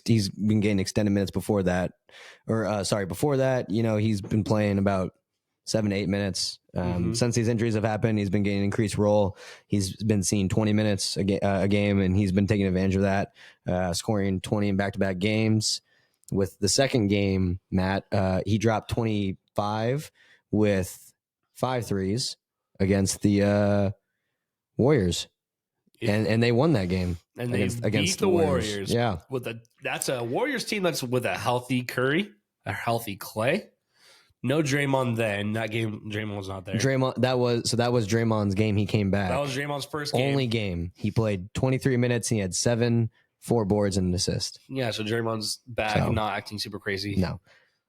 he's been getting extended minutes before that. Before that, he's been playing about 7 to 8 minutes. Since these injuries have happened, he's been getting increased role. He's been seeing 20 minutes a game, and he's been taking advantage of that, scoring 20 in back-to-back games. With the second game, Matt, he dropped 25 with 5 threes against the Warriors. And they won that game. And they against the Warriors. Yeah. That's a Warriors team that's with a healthy Curry, a healthy Clay. No Draymond then. That game, Draymond was not there. That was Draymond's game. He came back. That was Draymond's first game. Only game. He played 23 minutes. He had 7 4 boards and an assist. Yeah, so Draymond's back, So, not acting super crazy. No.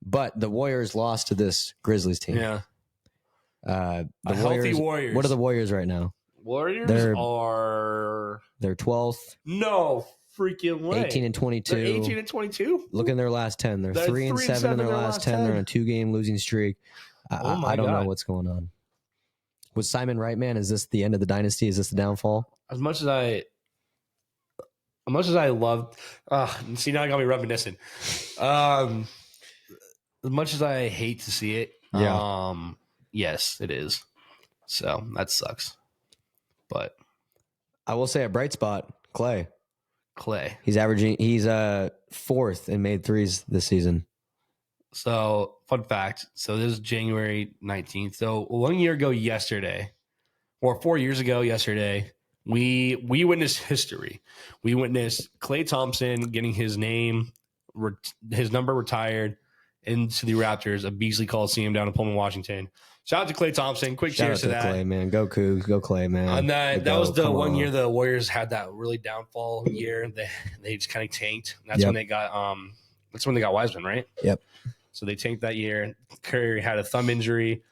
But the Warriors lost to this Grizzlies team. Yeah. The Healthy Warriors. What are the Warriors right now? Warriors They're 12th. No freaking way. 18 and 22. They're 18 and 22? Look in their last 10. They're 3 and 7 in their last 10. They're on a 2-game losing streak. I don't know what's going on. With Simon Wright, man, is this the end of the dynasty? Is this the downfall? As much as I loved, see, now I got me reminiscing. As much as I hate to see it, yes, it is. So that sucks. But I will say a bright spot, Clay. He's 4th in made threes this season. So, fun fact. So, this is January 19th. So, 1 year ago yesterday, or 4 years ago yesterday, we witnessed history. We witnessed Klay Thompson getting his number retired into the Raptors of Beasley Coliseum down in Pullman, Washington. Shout out to Klay Thompson. Quick cheers to that. Clay, man. Go Cougs. Go Clay, man. And that was the 1 year the Warriors had that really downfall year. They just kind of tanked. That's when they got Wiseman, right? Yep. So they tanked that year. Curry had a thumb injury,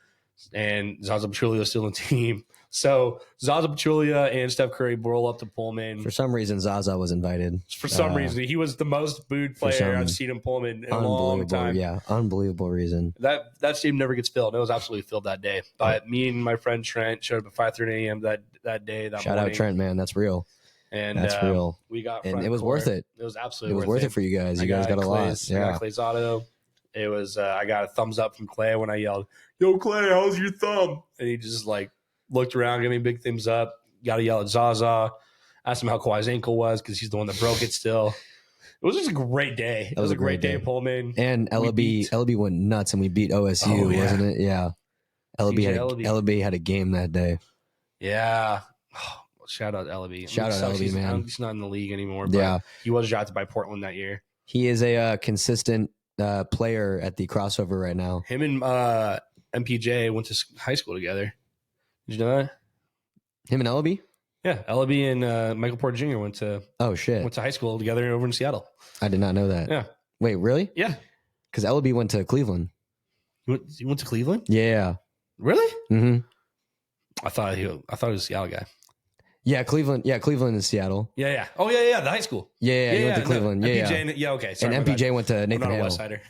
and Zaza Pachulia was still in the team. So Zaza Pachulia and Steph Curry roll up to Pullman. For some reason, Zaza was invited. For some reason, he was the most booed player I've seen in Pullman in a long time. Yeah, unbelievable reason. That stadium never gets filled. It was absolutely filled that day. But me and my friend Trent showed up at 5:30 a.m. that day. Shout out Trent, man. That's real. And that's real. We got, and it was worth it. It was absolutely worth it for you guys. You guys got a lot. Yeah, I got Clay's auto. It was. I got a thumbs up from Clay when I yelled, "Yo, Clay, how's your thumb?" And he just looked around, gave me a big thumbs up. Got to yell at Zaza. Asked him how Kawhi's ankle was because he's the one that broke it still. It was just a great day. It was a great day in Pullman. And LB went nuts and we beat OSU, wasn't it? Yeah. LB had a game that day. Yeah. Oh, shout out LB. Shout out LB, man. He's not in the league anymore, but he was drafted by Portland that year. He is a consistent player at the crossover right now. Him and MPJ went to high school together. Did you know that? Him and Ellaby? Yeah, Ellaby and Michael Porter Jr. went to high school together over in Seattle. I did not know that. Yeah. Wait, really? Yeah. Because Ellaby went to Cleveland. You went to Cleveland? Yeah. Really? Mm-hmm. I thought he was a Seattle guy. Yeah, Cleveland. Yeah, Cleveland and Seattle. Yeah. Oh, yeah. The high school. Yeah. He went to Cleveland. No, yeah. MPJ, yeah. Okay. Sorry, and MPJ went to Nathan I'm not Hale. a West Sider.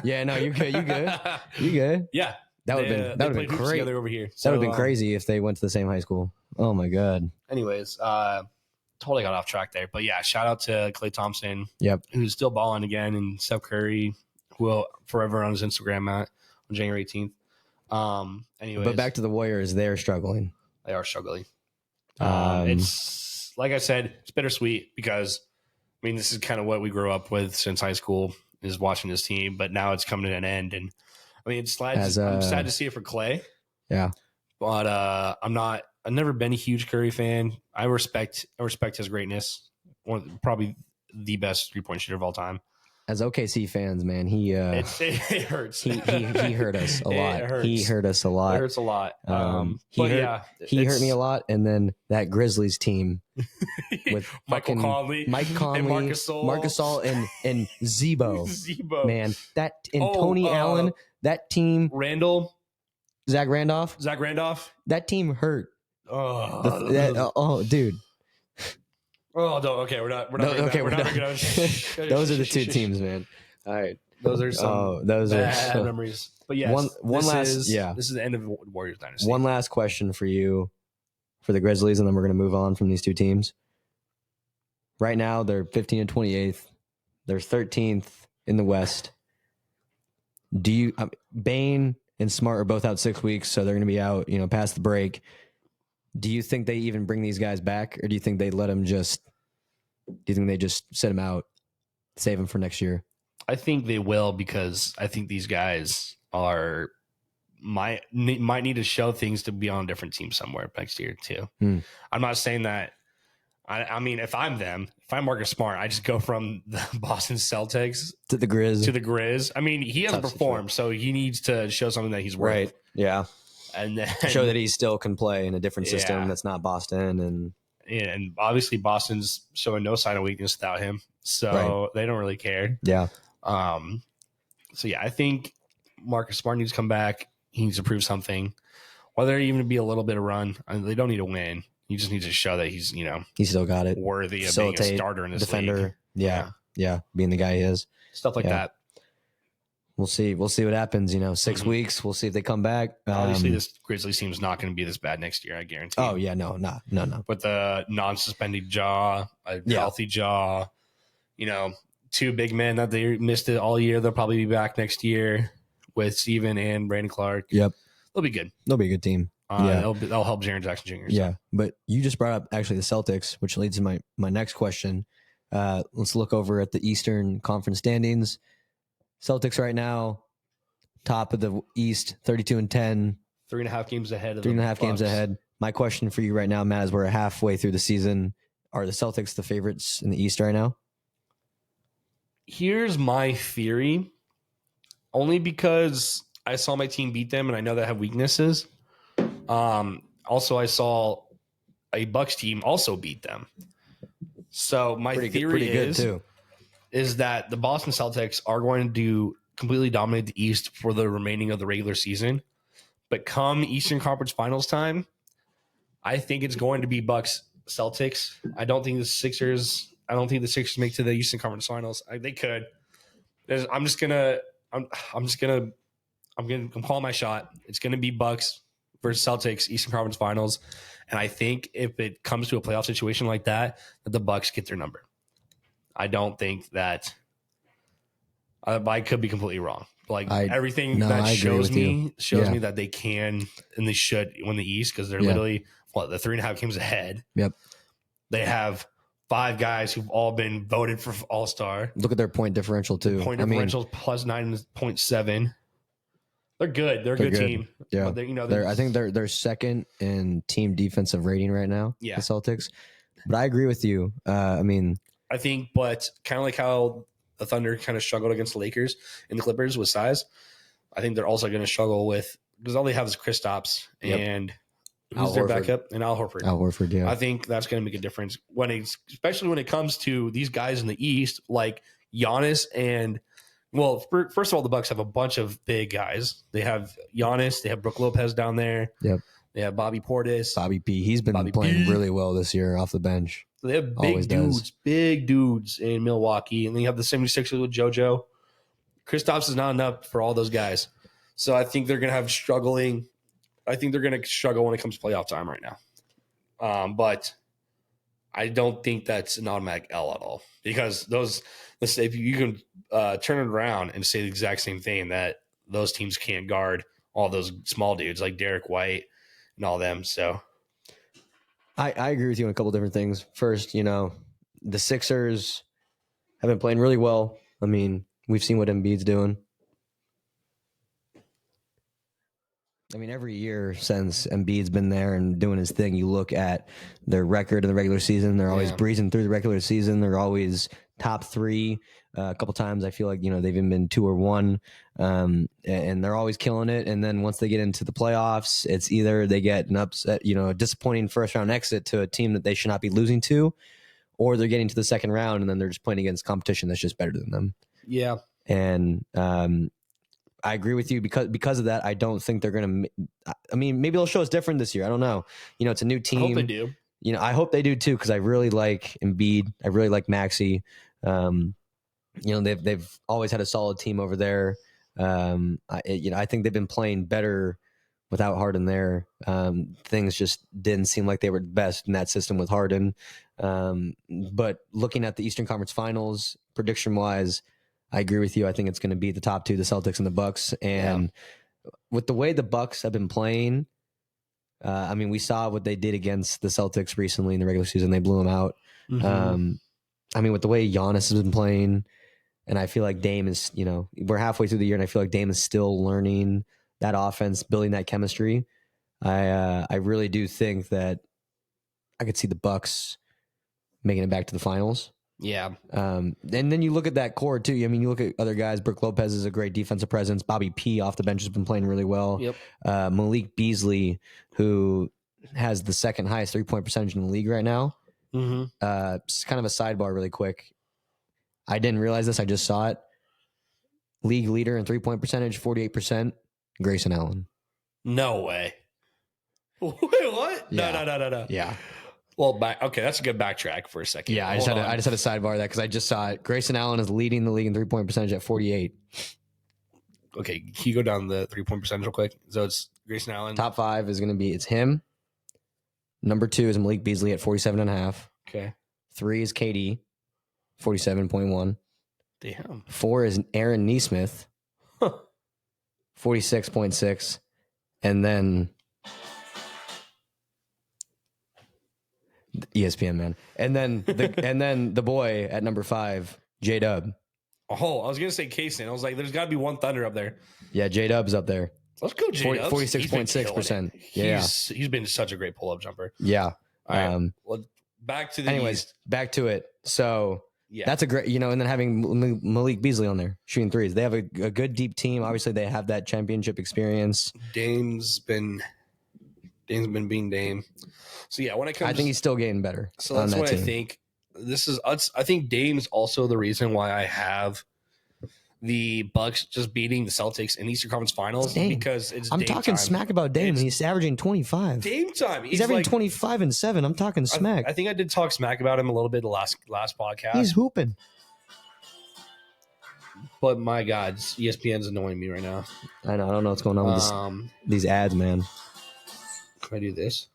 Yeah. No, you good. You good. Yeah. That would have been great. Together over here. So, that would have been crazy if they went to the same high school. Oh my god. Anyways, totally got off track there, but yeah, shout out to Klay Thompson. Yep. Who's still balling again, and Steph Curry, who will forever on his Instagram on January 18th. Anyways, but back to the Warriors, they're struggling. They are struggling. It's like I said, it's bittersweet because this is kind of what we grew up with since high school is watching this team, but now it's coming to an end, and it's sad. I'm sad to see it for Clay. Yeah, but I've never been a huge Curry fan. I respect his greatness. Probably the best 3-point shooter of all time. As OKC fans, man, it hurts. He hurt us a lot. He hurt us a lot. It hurts a lot. He hurt me a lot. And then that Grizzlies team with Mike Conley, Marcus Gasol, and Zebo. Zebo, man, Tony Allen. That team, Zach Randolph. That team hurt. Dude. Oh, okay. We're not. Those are the two teams, man. All right. Those are some bad memories. But yes, this is the end of Warriors dynasty. One last question for you, for the Grizzlies, and then we're going to move on from these two teams. Right now, they're 15 and 28th. They're 13th in the West. Bane and Smart are both out 6 weeks, so they're going to be out, past the break. Do you think they even bring these guys back, or do you think they just sit them out, save them for next year? I think they will, because I think these guys might need to show things to be on a different team somewhere next year too. I'm not saying that. If I'm them, if I'm Marcus Smart, I just go from the Boston Celtics to the Grizz. He hasn't performed, so he needs to show something that he's worth. Right. Yeah. And then show that he still can play in a different system that's not Boston. And and obviously Boston's showing no sign of weakness without him, so they don't really care. Yeah. So yeah, I think Marcus Smart needs to come back. He needs to prove something, whether even be a little bit of run. I mean, they don't need to win. He just needs to show that he's he still got it. worthy of being a starter in this defender. league. Yeah, being the guy he is. Stuff like that. We'll see what happens. 6 weeks. We'll see if they come back. Obviously, this Grizzlies team's not going to be this bad next year. I guarantee. Oh yeah, no. With a non-suspended jaw, a healthy jaw, two big men that they missed it all year. They'll probably be back next year with Steven and Brandon Clark. Yep, they'll be good. They'll be a good team. They'll help Jaren Jackson Jr. Yeah, but you just brought up actually the Celtics, which leads to my next question. Let's look over at the Eastern Conference standings. Celtics right now, top of the East, 32-10. 3.5 games ahead of 3.5 games ahead. My question for you right now, Matt, is we're halfway through the season. Are the Celtics the favorites in the East right now? Here's my theory. Only because I saw my team beat them and I know they have weaknesses. Also, I saw a Bucks team also beat them. So my theory is that the Boston Celtics are going to completely dominate the East for the remaining of the regular season. But come Eastern Conference Finals time, I think it's going to be Bucks Celtics. I don't think the Sixers make to the Eastern Conference Finals. They could. I'm calling my shot. It's gonna be Bucks versus Celtics Eastern Conference Finals. And I think if it comes to a playoff situation like that the Bucks get their number. I don't think that I could be completely wrong. Everything that shows me that they can and they should win the East because they're literally the 3.5 games ahead. Yep. They have 5 guys who've all been voted for All-Star. Look at their point differential too. Point differential plus 9.7. They're good. They're a good team. Yeah. But I think they're second in team defensive rating right now. Yeah. The Celtics. But I agree with you. I think, but kind of like how the Thunder kind of struggled against the Lakers and the Clippers with size, I think they're also going to struggle with because all they have is Kristaps and who's their backup and Al Horford. Al Horford, yeah. I think that's going to make a difference especially when it comes to these guys in the East like Giannis and. Well, first of all, the Bucks have a bunch of big guys. They have Giannis. They have Brook Lopez down there. Yep. They have Bobby Portis. Bobby P. He's been playing really well this year off the bench. So they have big dudes in Milwaukee. And then you have the 76ers with JoJo. Kristaps is not enough for all those guys. So I think they're going to struggle when it comes to playoff time right now. But I don't think that's an automatic L at all because if you can turn it around and say the exact same thing that those teams can't guard all those small dudes like Derek White and all them. So I agree with you on a couple different things. First, the Sixers have been playing really well. I mean, we've seen what Embiid's doing. I mean, every year since Embiid's been there and doing his thing, you look at their record in the regular season. They're always breezing through the regular season. They're always top 3. A couple times I feel like, they've even been 2 or 1. And they're always killing it. And then once they get into the playoffs, it's either they get an upset, a disappointing first round exit to a team that they should not be losing to, or they're getting to the second round and then they're just playing against competition that's just better than them. Yeah. And, I agree with you because of that. I don't think they're going to. I mean, maybe they'll show us different this year. I don't know. It's a new team. I hope they do. I hope they do too because I really like Embiid. I really like Maxey. They've always had a solid team over there. I think they've been playing better without Harden there. Things just didn't seem like they were best in that system with Harden. But looking at the Eastern Conference Finals, prediction wise. I agree with you. I think it's going to be the top 2, the Celtics and the Bucks. And with the way the Bucks have been playing, we saw what they did against the Celtics recently in the regular season. They blew them out. Mm-hmm. With the way Giannis has been playing, and I feel like Dame is, we're halfway through the year, and I feel like Dame is still learning that offense, building that chemistry. I really do think that I could see the Bucks making it back to the finals. Yeah. And then you look at that core too. You look at other guys. Brook Lopez is a great defensive presence. Bobby P off the bench has been playing really well. Yep. Malik Beasley, who has the second highest 3-point percentage in the league right now. Mm-hmm. It's kind of a sidebar really quick. I didn't realize this. I just saw it. League leader in 3-point percentage, 48%, Grayson Allen. No way. Wait, what? Yeah. No. Yeah. Well, okay, that's a good backtrack for a second. Yeah, I just had to sidebar that because I just saw it. Grayson Allen is leading the league in 3-point percentage at 48. Okay, can you go down the 3-point percentage real quick? So it's Grayson Allen. Top 5 is going to be, it's him. Number 2 is Malik Beasley at 47.5. Okay. 3 is KD, 47.1. Damn. 4 is Aaron Nesmith, 46.6. And then ESPN, man. And then the boy at number 5, J-Dub. Oh, I was gonna say Kaysen. I was like, there's got to be one Thunder up there. Yeah, J-Dub's up there. Let's go, J-Dubs. 46.6%. Yeah. He's been such a great pull-up jumper. Yeah. All right. Well, back to the East. Back to it. So yeah, that's a great, and then having Malik Beasley on there shooting threes. They have a good deep team. Obviously, they have that championship experience. Dame's been being Dame. So yeah, when it comes, I think he's still getting better. So that's what team. I think. I think Dame's also the reason why I have the Bucks just beating the Celtics in the Eastern Conference Finals because I'm Dame talking time. Smack about Dame. He's averaging 25. Dame time. He's averaging 25 and 7. I'm talking smack. I think I did talk smack about him a little bit the last podcast. He's hooping. But my God, ESPN's annoying me right now. I know. I don't know what's going on with these ads, man. Can I do this?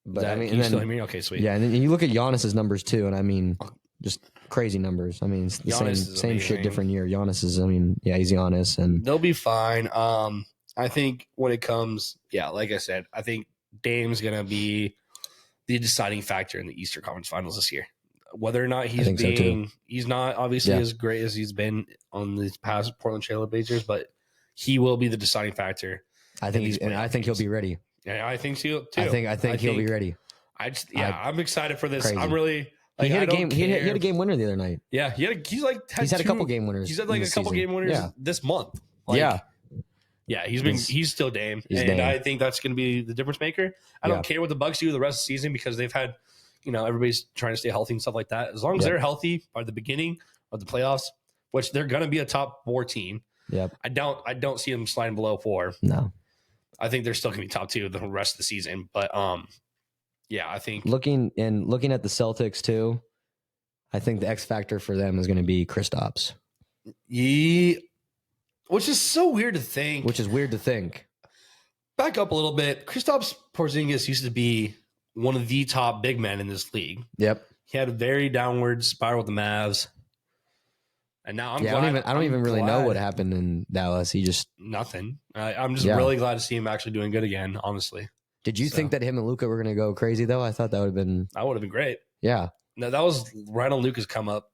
But I mean, and then, still hear me? Okay, sweet. Yeah, and then you look at Giannis's numbers too, and I mean, just crazy numbers. I mean, it's the same shit, different year. Giannis is, he's Giannis, and they'll be fine. I think when it comes, like I said, I think Dame's gonna be the deciding factor in the Eastern Conference Finals this year. Whether or not he's not obviously as great as he's been on these past Portland Trail Blazers, but he will be the deciding factor. I think he'll be ready. Yeah, I think so too. I think he'll be ready. I'm excited for this. Crazy. I'm really. He had a game. He had a game winner the other night. Yeah, he's had a couple game winners. He's had like a couple game winners this month. He's still Dame, Dame. I think that's going to be the difference maker. I don't care what the Bucks do the rest of the season because they've had, everybody's trying to stay healthy and stuff like that. As long as they're healthy by the beginning of the playoffs, which they're going to be a top 4 team. Yep. I don't see them sliding below 4. No. I think they're still going to be top 2 the rest of the season. But I think looking at the Celtics too, I think the X factor for them is going to be Kristaps. Yeah, which is so weird to think. Back up a little bit. Kristaps Porzingis used to be one of the top big men in this league. Yep. He had a very downward spiral with the Mavs. And now I don't even really know what happened in Dallas. He just nothing. I'm just really glad to see him actually doing good again, honestly. Did you think that him and Luka were going to go crazy though? I thought that would have been great. Yeah. No, that was right on Luka's come up.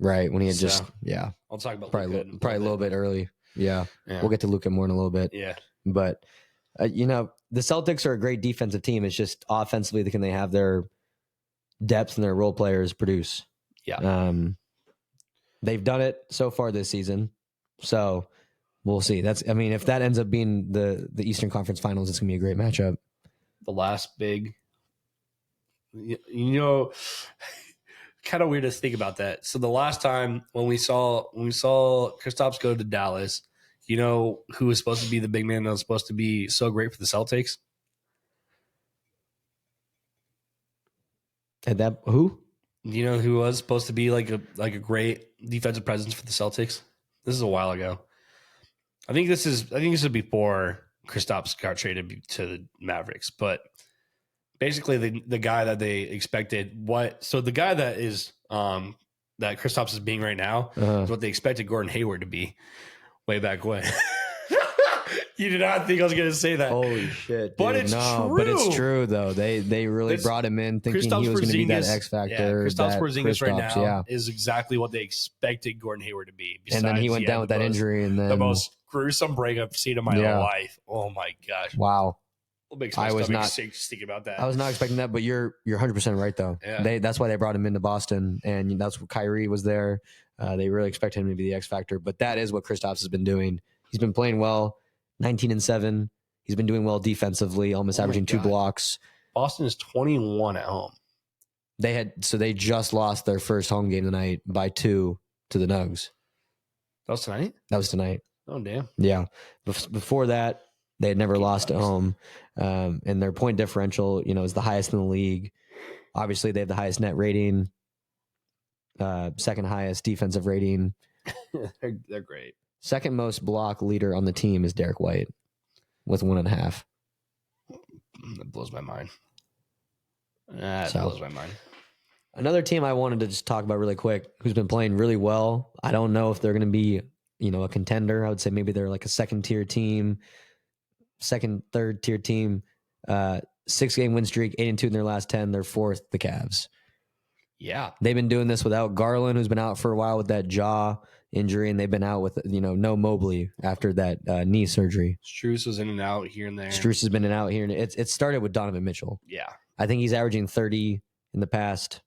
Right, when he had I'll talk about probably a little bit early. Yeah. We'll get to Luka more in a little bit. Yeah. But the Celtics are a great defensive team. It's just offensively, can they have their depth and their role players produce? Yeah. They've done it so far this season. So we'll see. If that ends up being the Eastern Conference Finals, it's gonna be a great matchup. The last big, kind of weird to think about that. So the last time when we saw Kristaps go to Dallas, who was supposed to be the big man that was supposed to be so great for the Celtics? And that who? Who was supposed to be like a great defensive presence for the Celtics? This is a while ago. I think this is before Kristaps got traded to the Mavericks, but basically the guy that they expected the guy that is that Kristaps is being right now is what they expected Gordon Hayward to be way back when. You did not think I was going to say that. Holy shit. But dude. it's true. But it's true, though. They really brought him in thinking he was going to be that X factor. Yeah, Kristaps Porzingis right now is exactly what they expected Gordon Hayward to be. And then he went down with that injury. And then the most gruesome breakup I've seen in my life. Oh, my gosh. Wow. What makes my stomach sick just thinking about that? I was not expecting that, but you're 100% right, though. Yeah. That's why they brought him into Boston, and that's what Kyrie was there. They really expect him to be the X factor, but that is what Kristaps has been doing. He's been playing well. 19-7. He's been doing well defensively, almost Oh my averaging 2 God. blocks. Boston is 21 at home. They just lost their first home game tonight by 2 to the Nugs. That was tonight? That was tonight. Oh, damn. Yeah. Before that, they had never lost at home. And their point differential, is the highest in the league. Obviously, they have the highest net rating, second highest defensive rating. They're great. Second most block leader on the team is Derek White with 1.5. That blows my mind. That So- blows my mind. Another team I wanted to just talk about really quick, who's been playing really well. I don't know if they're going to be, a contender. I would say maybe they're like a second, third tier team. 6-game win streak, 8-2 in their last 10. They're fourth, the Cavs. Yeah. They've been doing this without Garland, who's been out for a while with that jaw injury, and they've been out with, no Mobley after that knee surgery. Strus was in and out here and there. Strus has been in and out here, and it started with Donovan Mitchell. Yeah. I think he's averaging 30 in the past,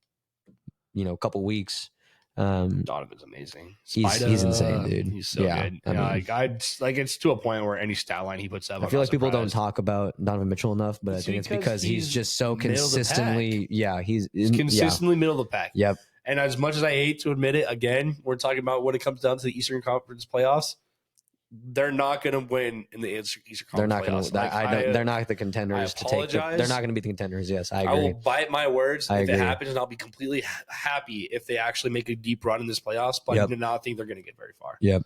couple weeks. Donovan's amazing. He's insane, dude. He's so Yeah, good. I mean- It's to a point where any stat line he puts up, I feel like people don't talk about Donovan Mitchell enough, but I It's think it's because because he's he's just so middle of the consistently. Yeah, he's consistently middle of the pack. Yep. And as much as I hate to admit it, again, we're talking about when it comes down to the Eastern Conference playoffs. They're not going to win in the Eastern Conference. They're not going playoffs. to. They're not the contenders to take. apologize. They're not going to be the contenders. Yes, I I agree. will bite my words I if agree. it happens, and I'll be completely happy if they actually make a deep run in this playoffs. But Yep. I do not think they're going to get very far. Yep.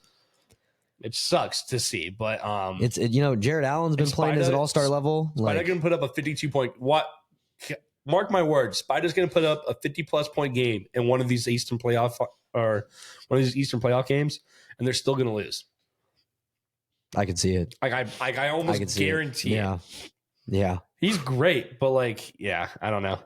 It sucks to see, but It's Jared Allen's been playing as an all-star level. Spider's going to put up a 52-point. What? Mark my words. Spider's going to put up a 50-plus point game in one of these Eastern playoff games, and they're still going to lose. I can see it. I I can almost see guarantee it. it. Yeah. He's great, but I don't know.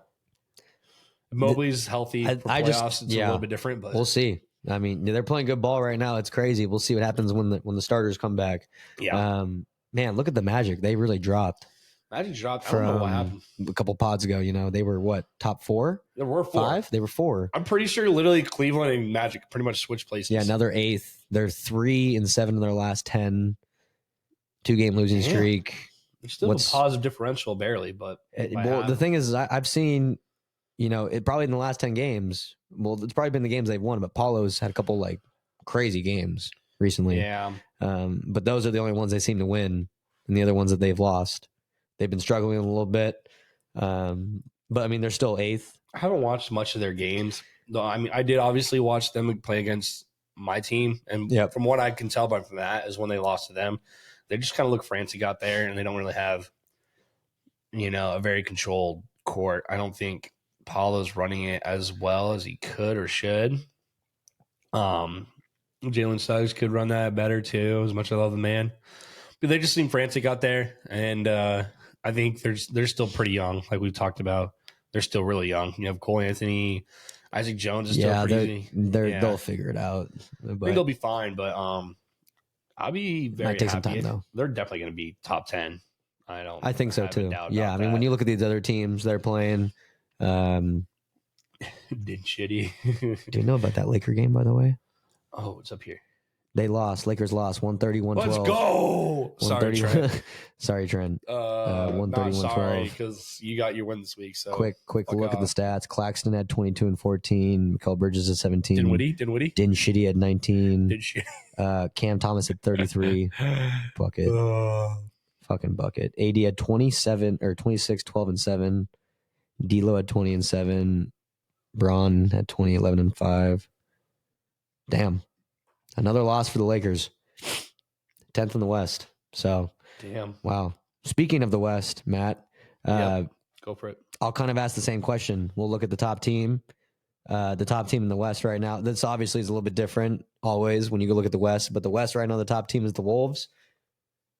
If Mobley's healthy for I playoffs, just- it's a little bit different, but We'll see. I mean, they're playing good ball right now. It's crazy. We'll see what happens when the starters come back. yeah. Man, look at the Magic. They really dropped Magic dropped. I don't know what happened. a couple pods ago. They were what, top 4, There were 4. 5? They were 4. I'm pretty sure literally Cleveland and Magic pretty much switched places. Yeah, now they're 8th. They're 3-7 in their last 10. 2-game losing Damn. streak. It's still a positive differential, barely, but The thing is, I've seen, it probably in the last 10 games. Well, it's probably been the games they've won, but Paulo's had a couple crazy games recently. yeah. But those are the only ones they seem to win, and the other ones that they've lost, they've been struggling a little bit. But I mean, they're still 8th. I haven't watched much of their games. Though I mean, I did obviously watch them play against my team, and Yep. from what I can tell from that is when they lost to them, they just kind of look frantic out there, and they don't really have, a very controlled court. I don't think Paulo's running it as well as he could or should. Jalen Suggs could run that better too, as much as I love the man. But they just seem frantic out there, and I think they're still pretty young, like we've talked about. They're still really young. You have Cole Anthony, Isaac Jones is still pretty. They'll figure it out. I think But they'll be fine, but I'll be very Might take some happy. time, though. They're definitely going to be top 10. I think so have a too. doubt Yeah, about I mean, when that. you look at these other teams they're playing, Did shitty. do you know about that Laker game, by the way? Oh, it's up here. They lost. Lakers lost 130-112. Let's go. Sorry, 130 Trent. Sorry, Trent. 131 131-12. sorry, because you got your win this week. So Quick fuck look at the off. stats. Claxton had 22 and 14. Mikal Bridges at 17. Dinwiddie. Din Shitty had 19. Did shit. Cam Thomas had 33. Bucket. Fucking bucket. AD had 27 or 26, 12 and 7. D'Lo had 20 and 7. Braun had 20, 11 and 5. Damn. Another loss for the Lakers. 10th in the West. So, Damn. wow. Speaking of the West, Matt, Go for it. I'll kind of ask the same question. We'll look at the top team. The top team in the West right now. This obviously is a little bit different always when you go look at the West. But the West right now, the top team is the Wolves.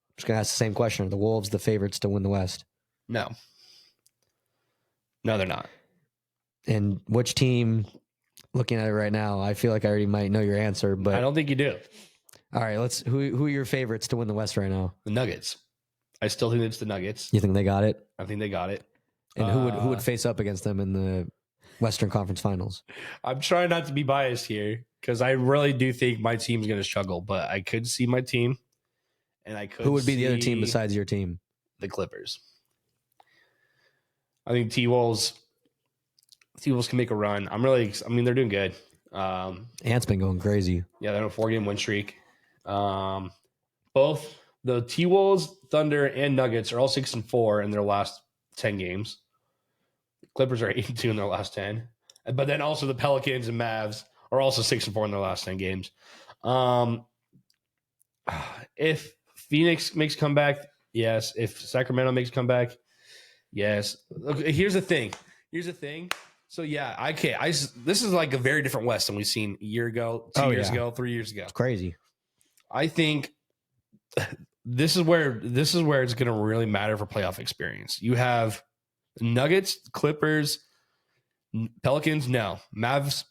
I'm just going to ask the same question. Are the Wolves the favorites to win the West? No. No, they're not. And which team, looking at it right now, I feel like I already might know your answer. But I don't think you do. all right, who are your favorites to win the West right now? The Nuggets. I still think it's the Nuggets. You think they got it? I think they got it. And who would face up against them in the Western Conference Finals? I'm trying not to be biased here because I really do think my team's going to struggle, but I could see my team, and I could. Who would be the other see- team besides your team? the Clippers. I think T-Wolves can make a run. They're doing good. Ant's been going crazy. Yeah, they're on a 4-game win streak. Both the T-Wolves, Thunder, and Nuggets are all 6-4 in their last 10 games. Clippers are 8-2 in their last 10. But then also the Pelicans and Mavs are also 6-4 in their last 10 games. If Phoenix makes a comeback, yes. If Sacramento makes a comeback, yes. Look, here's the thing. So yeah, this is like a very different West than we've seen a year ago, 2 years ago, 3 years ago. It's crazy. I think this is where it's going to really matter for playoff experience. You have Nuggets, Clippers, Pelicans. No, Mavs.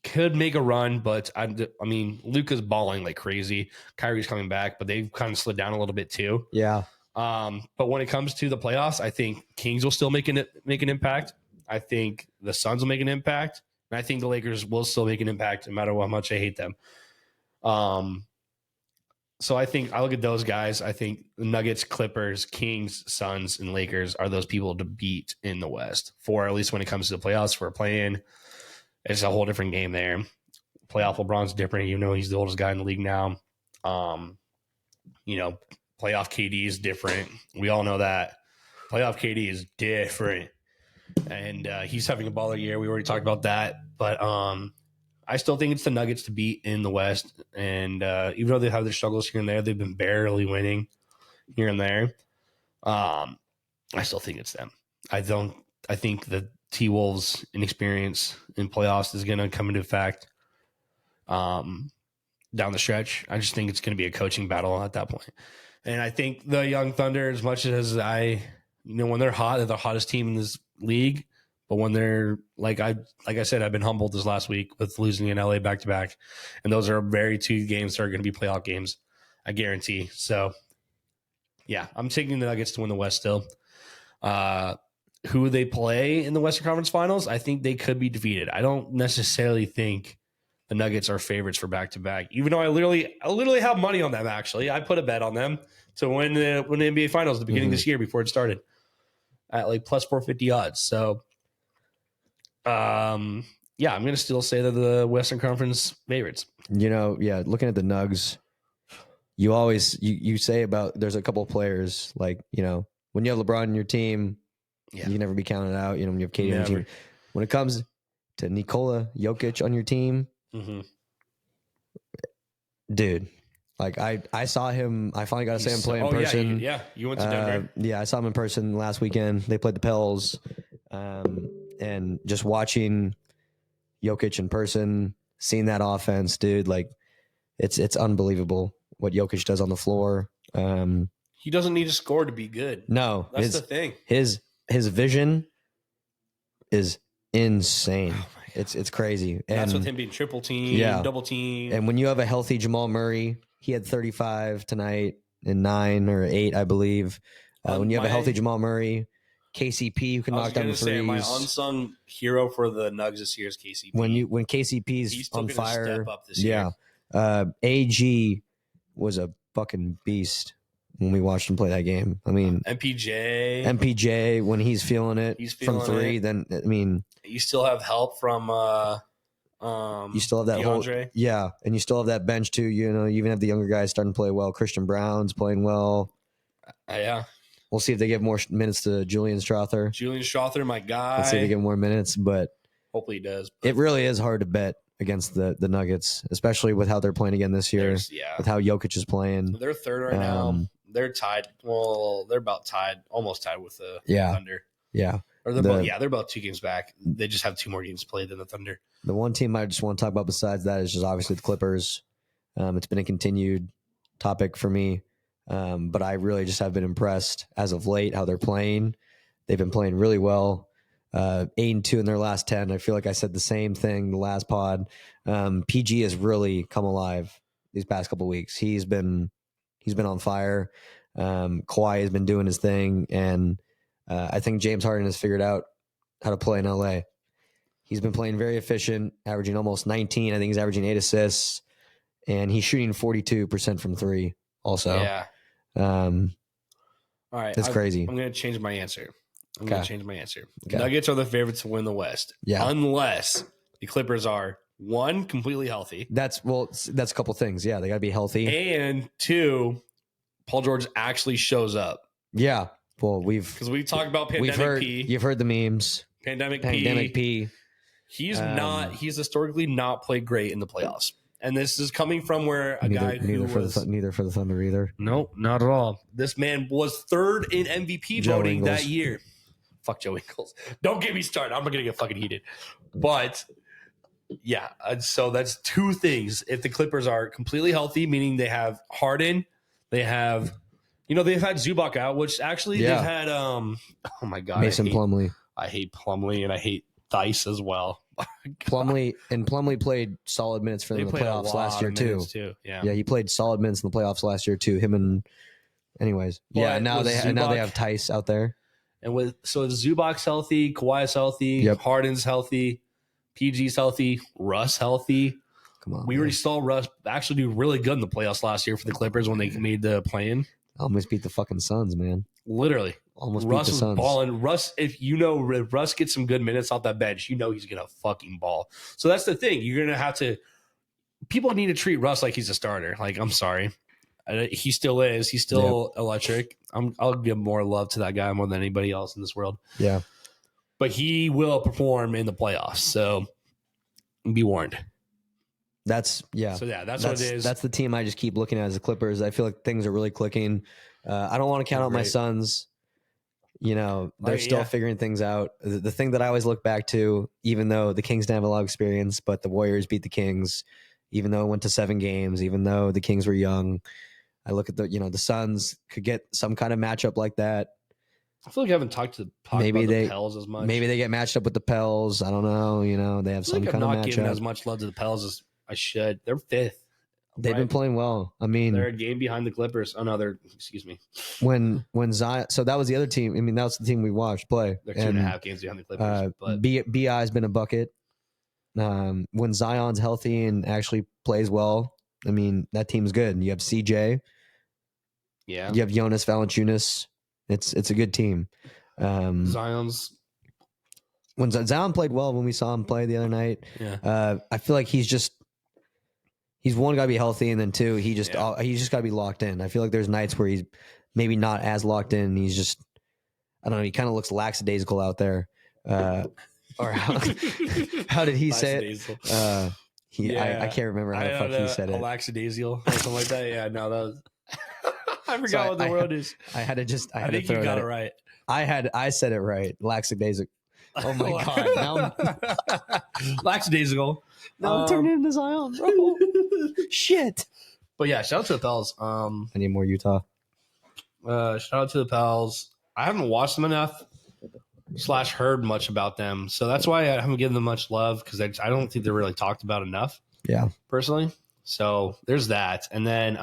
Could make a run, but I mean, Luka's balling like crazy. Kyrie's coming back, but they've kind of slid down a little bit too. Yeah. But when it comes to the playoffs, I think Kings will still make an impact. I think the Suns will make an impact, and I think the Lakers will still make an impact, no matter how much I hate them. So I think I look at those guys. I think the Nuggets, Clippers, Kings, Suns, and Lakers are those people to beat in the West. For at least when it comes to the playoffs, for playing, it's a whole different game there. Playoff LeBron's different. You know, he's the oldest guy in the league now. Playoff KD is different. We all know that. Playoff KD is different. And he's having a baller year. We already talked about that. But I still think it's the Nuggets to beat in the West. And even though they have their struggles here and there, they've been barely winning here and there. I still think it's them. I think the T-Wolves' inexperience in playoffs is going to come into effect down the stretch. I just think it's going to be a coaching battle at that point. And I think the Young Thunder, as much as when they're hot, they're the hottest team in this league. But when they're like I said, I've been humbled this last week with losing in LA back to back, and those are very 2 games that are going to be playoff games, I guarantee. So, yeah, I'm taking the Nuggets to win the West still. Who they play in the Western Conference Finals, I think they could be defeated. I don't necessarily think the Nuggets are favorites for back to back, even though I literally have money on them. Actually, I put a bet on them to win the NBA Finals at the beginning of this year before it started at like plus 450 odds. So, I'm going to still say that the Western Conference favorites. Looking at the Nugs, you always you say about there's a couple of players like when you have LeBron in your team. Yeah. You can never be counted out. When you have KD on your team. When it comes to Nikola Jokic on your team, dude, like I saw him. I finally got to see him play in person. You went to Denver. I saw him in person last weekend. They played the Pels, and just watching Jokic in person, seeing that offense, dude, like it's unbelievable what Jokic does on the floor. He doesn't need to score to be good. No, that's the thing. His vision is insane. Oh, it's crazy. And that's with him being triple team, double team. And when you have a healthy Jamal Murray, he had 35 tonight and 9 or 8, I believe. When you have a healthy Jamal Murray, KCP who can knock down the threes. My unsung hero for the Nugs this year is KCP. When KCP's on fire, step up this year. AG was a fucking beast when we watched him play that game. I mean, MPJ when he's feeling it from 3, then I mean, you still have help from you still have that DeAndre. And you still have that bench too. You even have the younger guys starting to play well. Christian Brown's playing well. We'll see if they give more minutes to Julian Strother. My guy. Let's see if they give more minutes, but hopefully he does. It really is hard to bet against the Nuggets, especially with how they're playing again this year. With how Jokic is playing. They're third right now. They're tied. Well, they're about tied, almost tied with the Thunder. Yeah. Or they're about 2 games back. They just have 2 more games played than the Thunder. The one team I just want to talk about besides that is just obviously the Clippers. It's been a continued topic for me. But I really just have been impressed as of late how they're playing. They've been playing really well. 8-2 in their last 10. I feel like I said the same thing the last pod. PG has really come alive these past couple of weeks. He's been on fire. Kawhi has been doing his thing, and I think James Harden has figured out how to play in LA. He's been playing very efficient, averaging almost 19. I think he's averaging 8 assists, and he's shooting 42% from 3 also. Yeah. All right. It's crazy. I'm going to change my answer. Okay. Nuggets are the favorites to win the West. Yeah. Unless the Clippers are, one, completely healthy. That's a couple things. Yeah, they got to be healthy. And two, Paul George actually shows up. Yeah. Well, because we talked about Pandemic P. You've heard the memes. Pandemic P. He's historically not played great in the playoffs. And this is coming from where neither for the Thunder either. Nope, not at all. This man was third in MVP voting that year. Fuck Joe Ingles. Don't get me started. I'm going to get fucking heated. But yeah, so that's two things. If the Clippers are completely healthy, meaning they have Harden, they have, they've had Zubac out, which actually they've had, oh my God. Mason Plumlee. I hate Plumlee and I hate Dice as well. Plumlee played solid minutes for them in the playoffs last year too. Yeah, he played solid minutes in the playoffs last year too. Him and, anyways, but now they have Tice out there. And so Zubac's healthy, Kawhi's healthy, Harden's healthy, PG's healthy, Russ healthy. Come on, we already saw Russ actually do really good in the playoffs last year for the Clippers when they made the play-in. Almost beat the fucking Suns, man. Literally. Almost Russ beat the Suns. Was balling. Russ, if Russ gets some good minutes off that bench, he's gonna fucking ball. So that's the thing. You're gonna have to. People need to treat Russ like he's a starter. Like, I'm sorry, he still is. He's still electric. I'll give more love to that guy more than anybody else in this world. Yeah, but he will perform in the playoffs. So be warned. That's what it is. That's the team I just keep looking at as the Clippers. I feel like things are really clicking. I don't want to count out my Suns. They're still figuring things out. The thing that I always look back to, even though the Kings didn't have a lot of experience, but the Warriors beat the Kings, even though it went to 7 games, even though the Kings were young. I look at the Suns could get some kind of matchup like that. I feel like I haven't talked about the Pels as much. Maybe they get matched up with the Pels. I don't know. They have some kind of matchup. I'm not giving as much love to the Pels as I should. They're 5th. They've been playing well. I mean, they're a game behind the Clippers. Oh no, excuse me. When Zion, so that was the other team. I mean, that was the team we watched play. They're 2.5 games behind the Clippers. But BI's been a bucket. When Zion's healthy and actually plays well, I mean, that team's good. You have CJ. Yeah. You have Jonas Valanciunas. It's a good team. When Zion played well when we saw him play the other night. Yeah. I feel like he's one, got to be healthy, and then two, he's just got to be locked in. I feel like there's nights where he's maybe not as locked in. He's just, I don't know, he kind of looks lackadaisical out there. Or how did he say it? I can't remember how the fuck he said it. Lackadaisical or something like that. Yeah, no, that was. I forgot what the word is. I think you got it right. I said it right. Lackadaisical. Oh my god! Lackadaisical. Now I'm turning into Zion, bro. Shit. But yeah, shout out to the Pels. I need more Utah. Shout out to the Pels. I haven't watched them enough / heard much about them, so that's why I haven't given them much love because I don't think they're really talked about enough. Yeah, personally. So there's that, and then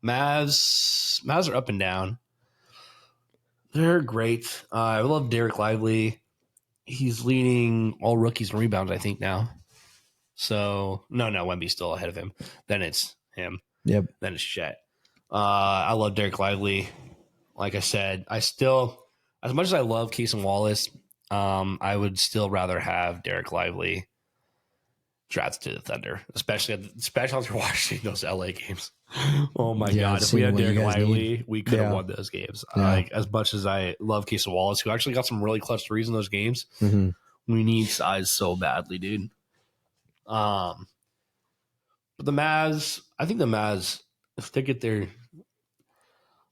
Mavs are up and down. They're great. I love Derek Lively. He's leading all rookies in rebounds, I think, now. So, no, Wemby's still ahead of him. Then it's him. Yep. Then it's Chet. I love Derek Lively. Like I said, I still, as much as I love Keeson Wallace, I would still rather have Derek Lively drafted to the Thunder, especially after watching those LA games. Oh my God. If we had Derek Lively, we could have won those games. Like, as much as I love Keeson Wallace, who actually got some really clutch threes in those games, we need size so badly, dude. But the Mavs, I think if they get there, I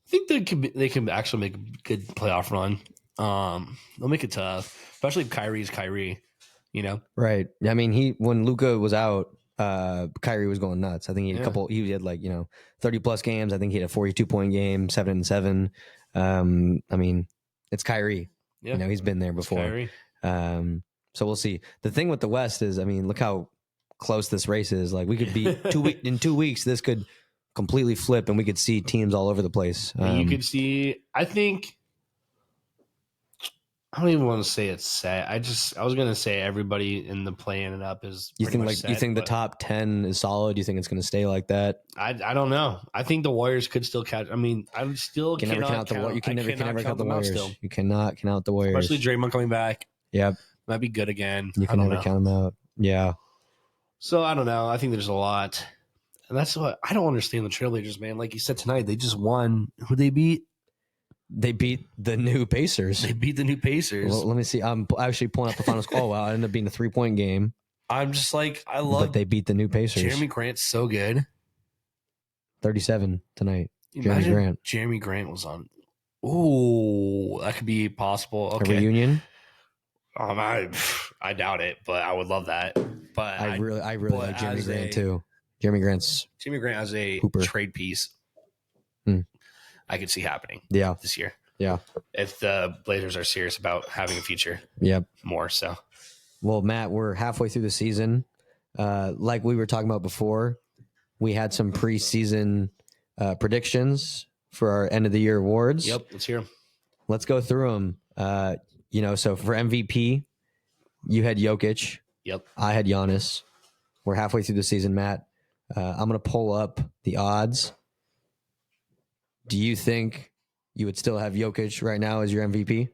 think they can actually make a good playoff run. They'll make it tough, especially if Kyrie's Kyrie. Right. I mean, when Luka was out, Kyrie was going nuts. I think he had 30 plus games. I think he had a 42-point game, 7-7. I mean, it's Kyrie. Yeah. He's been there before. So we'll see. The thing with the West is, I mean, look how close this race is. Like, we could be in 2 weeks, this could completely flip and we could see teams all over the place. You could see, I think I don't even want to say it's set. I was gonna say everybody in the playing it up is. You pretty think much like set, you think the but top 10 is solid? You think it's going to stay like that? I don't know. I think the Warriors could still catch. I mean, I still You can never cannot count the you can never count the them out Warriors. still. You cannot count the Warriors. Especially Draymond coming back. Yep. Might be good again. You I can don't never know. count them out. Yeah. So I don't know. I think there's a lot. And that's what I don't understand the Trailblazers, man. Like you said tonight, they just won. Who they beat? They beat the new Pacers. They beat the new Pacers. Well, let me see. I'm actually pulling up the final score. Oh, wow. It ended up being a 3-point game. I'm just like, I But love they beat the new Pacers. Jeremy Grant's so good. 37 tonight. Imagine Jeremy Grant. Jeremy Grant was on. Ooh, that could be possible. Okay. A reunion? I doubt it, but I would love that. But I really but like Jeremy as Grant a- too. Jeremy Grant's Jeremy Grant as a Hooper. trade piece. Hmm. I could see happening yeah. this year. Yeah. If the Blazers are serious about having a future Yep. more. So Well, Matt, we're halfway through the season. Like we were talking about before, we had some preseason predictions for our end of the year awards. yep, let's hear 'em. Let's go through them. So for MVP, you had Jokic. Yep. I had Giannis. We're halfway through the season, Matt. I'm going to pull up the odds. Do you think you would still have Jokic right now as your MVP?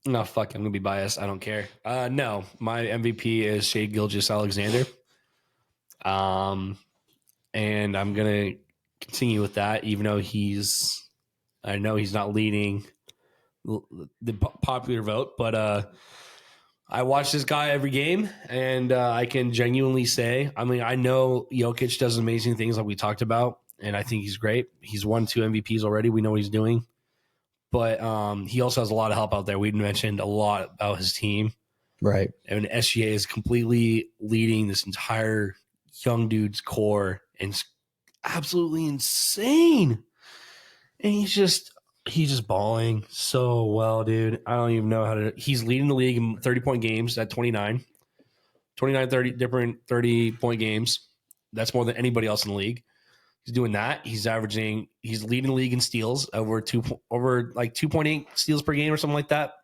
No, fuck, I'm gonna be biased. I don't care. No, my MVP is Shea Gilgeous-Alexander. And I'm gonna continue with that, even though I know he's not leading the popular vote, but I watch this guy every game, and I can genuinely say, I mean, I know Jokic does amazing things like we talked about, and I think he's great. He's won 2 MVPs already. We know what he's doing. But he also has a lot of help out there. We mentioned a lot about his team. Right. And SGA is completely leading this entire young dude's core, and it's absolutely insane. And he's just balling so well, dude. I don't even know how to. He's leading the league in 30-point games at 29, 30 different 30-point games. That's more than anybody else in the league. He's doing that. He's leading the league in steals over 2.8 steals per game or something like that.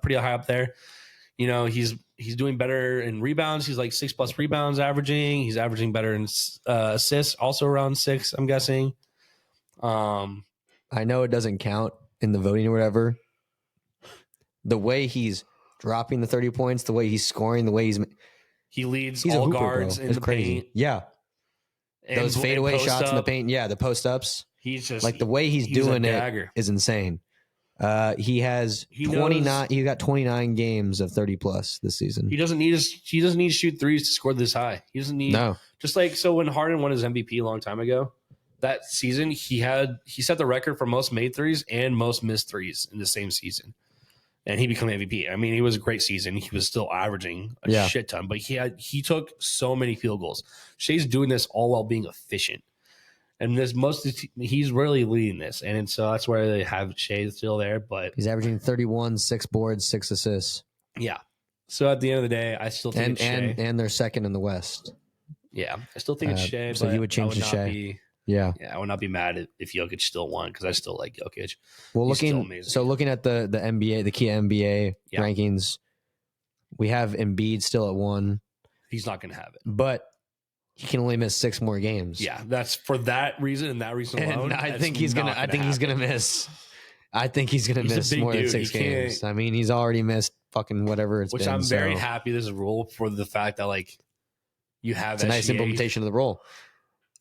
Pretty high up there. You know, he's doing better in rebounds. He's like 6+ rebounds averaging. He's averaging better in assists, also around 6, I'm guessing. I know it doesn't count in the voting or whatever. The way he's dropping the 30 points, the way he's scoring, the way he leads he's all a hooper, guards bro. in It's the crazy. paint. Yeah. Those fadeaway shots in the paint. Yeah, the post ups. He's just like the way he's doing it is insane. He has 29. He got 29 games of 30 plus this season. He doesn't need to shoot threes to score this high. He doesn't need just like so when Harden won his MVP a long time ago, that season he set the record for most made threes and most missed threes in the same season. And he became MVP. I mean, it was a great season. He was still averaging a shit ton, but he took so many field goals. Shea's doing this all while being efficient. And he's really leading this. And so that's where they have Shea still there. But he's averaging 31, 6 boards, 6 assists. Yeah. So at the end of the day, I still think it's Shea. And they're second in the West. Yeah. I still think it's Shea. So but you would change to Shea. Yeah, I would not be mad if Jokic still won because I still like Jokic. Well, looking at the NBA, the key NBA rankings, we have Embiid still at 1. He's not going to have it, but he can only miss 6 more games. Yeah, that's for that reason and that reason alone. I think he's gonna miss. I think he's gonna miss more than 6 games. I mean, he's already missed fucking whatever it's been. Which I'm very happy there's a rule for the fact that like you have it's a nice implementation of the rule.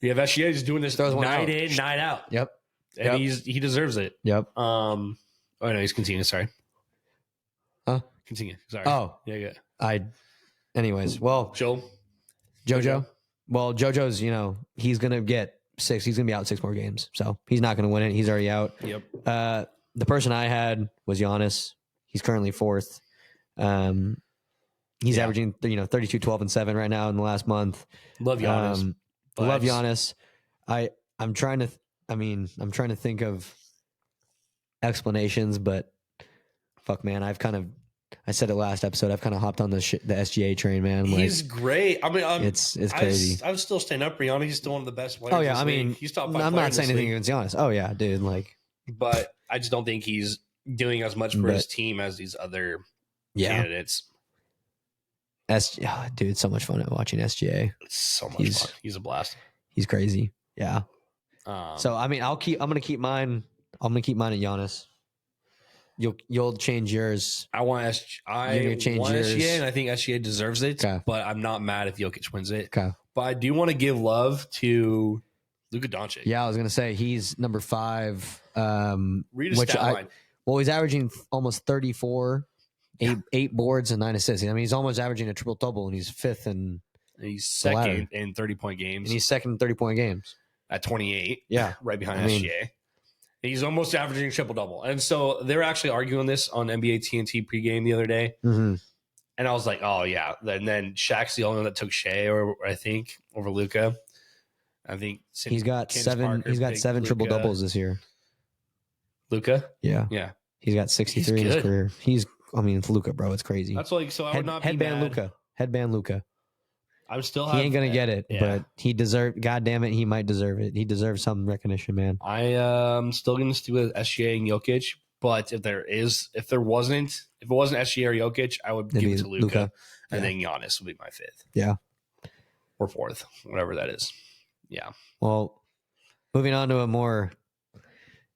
You have SGA just doing this night in, night out. Yep. And he deserves it. Yep. Oh no, he's continuing. Sorry. Huh? Continue. Sorry. Oh. Yeah. Anyways, well. Jojo. Well, Jojo's, he's gonna get 6. He's gonna be out 6 more games. So he's not gonna win it. He's already out. Yep. The person I had was Giannis. He's currently 4th. He's averaging 32, 12, and 7 right now in the last month. Love Giannis. Love Giannis. I'm trying to think of explanations, but fuck man, I've kind of I said it last episode. I've kind of hopped on the SGA train, man. He's great. I mean, it's crazy. I'm still staying up for Giannis. He's still one of the best players. Oh yeah, I mean, he's top 5 I'm player not in saying this anything league. against Giannis. Oh yeah, dude. Like, but I just don't think he's doing as much for his team as these other candidates. Dude, it's so much fun watching SGA. It's so much fun. He's a blast. He's crazy. Yeah. So I mean, I'm gonna keep mine. I'm gonna keep mine at Giannis. You'll change yours. I want SGA, and I think SGA deserves it. Okay. But I'm not mad if Jokic wins it. Okay. But I do want to give love to Luka Doncic. Yeah, I was gonna say he's number 5. Read his stat line. Well, he's averaging almost 34, 8 boards and 9 assists. I mean, he's almost averaging a triple double, and he's 5th and he's second in 30-point games. And he's second in 30-point games at 28. Yeah, right behind SGA. He's almost averaging a triple double, and so they're actually arguing this on NBA TNT pregame the other day. Mm-hmm. And I was like, oh yeah. And then Shaq's the only one that took Shea, or I think over Luka. I think he's got 7. He's got 7 triple doubles this year. Luka, yeah. He's got 63 in his career. It's Luka, bro. It's crazy. That's like, so I would not be headband mad. Headband Luka. I'm still. He ain't gonna get it, but he deserved. God damn it, he might deserve it. He deserves some recognition, man. I am still gonna stick with SGA and Jokic, but if it wasn't SGA or Jokic, I would give it to Luka, and then Giannis would be my 5th. Yeah, or 4th, whatever that is. Yeah. Well, moving on to a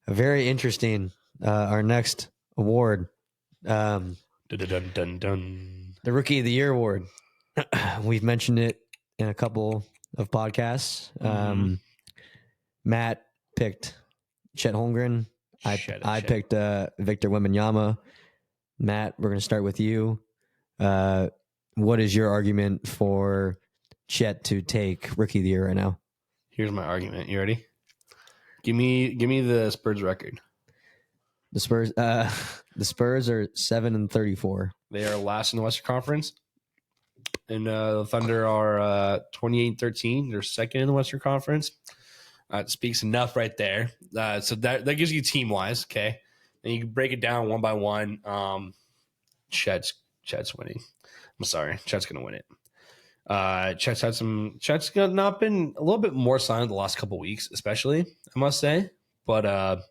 very interesting. Our next award, dun, dun, dun, dun. The Rookie of the Year award. We've mentioned it in a couple of podcasts. Matt picked Chet Holmgren. I picked Victor Wembanyama. Matt, we're going to start with you. What is your argument for Chet to take Rookie of the Year right now? Here's my argument. You ready? Give me the Spurs record. The Spurs are 7-34. They are last in the Western Conference. And the Thunder are 28-13. They're second in the Western Conference. It speaks enough right there. So that gives you team-wise, okay? And you can break it down one by one. Chet's winning. I'm sorry. Chet's going to win it. Chet's not been a little bit more silent the last couple weeks, especially, I must say. But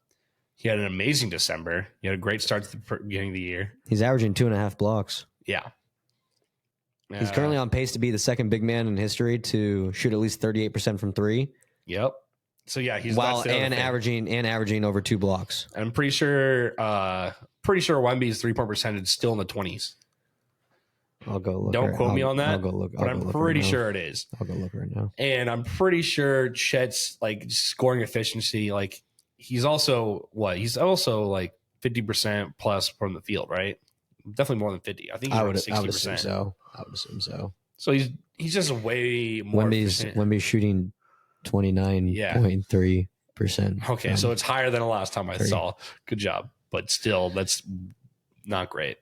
he had an amazing December. He had a great start to the beginning of the year. He's averaging 2.5 blocks. Yeah. He's currently on pace to be the second big man in history to shoot at least 38% from 3. Yep. So yeah, he's averaging over 2 blocks. I'm pretty sure Wemby's 3-point percentage is still in the 20s. I'll go look. Don't quote me on that. I'll go look. But I'm pretty sure it is. I'll go look right now. And I'm pretty sure Chet's like scoring efficiency, like he's also He's also like 50% plus from the field, right? Definitely more than 50. I think he's around 60%. I would assume so. So he's just way more. Wemby's shooting 29.3%. Okay, so it's higher than the last time I saw. Good job, but still, that's not great.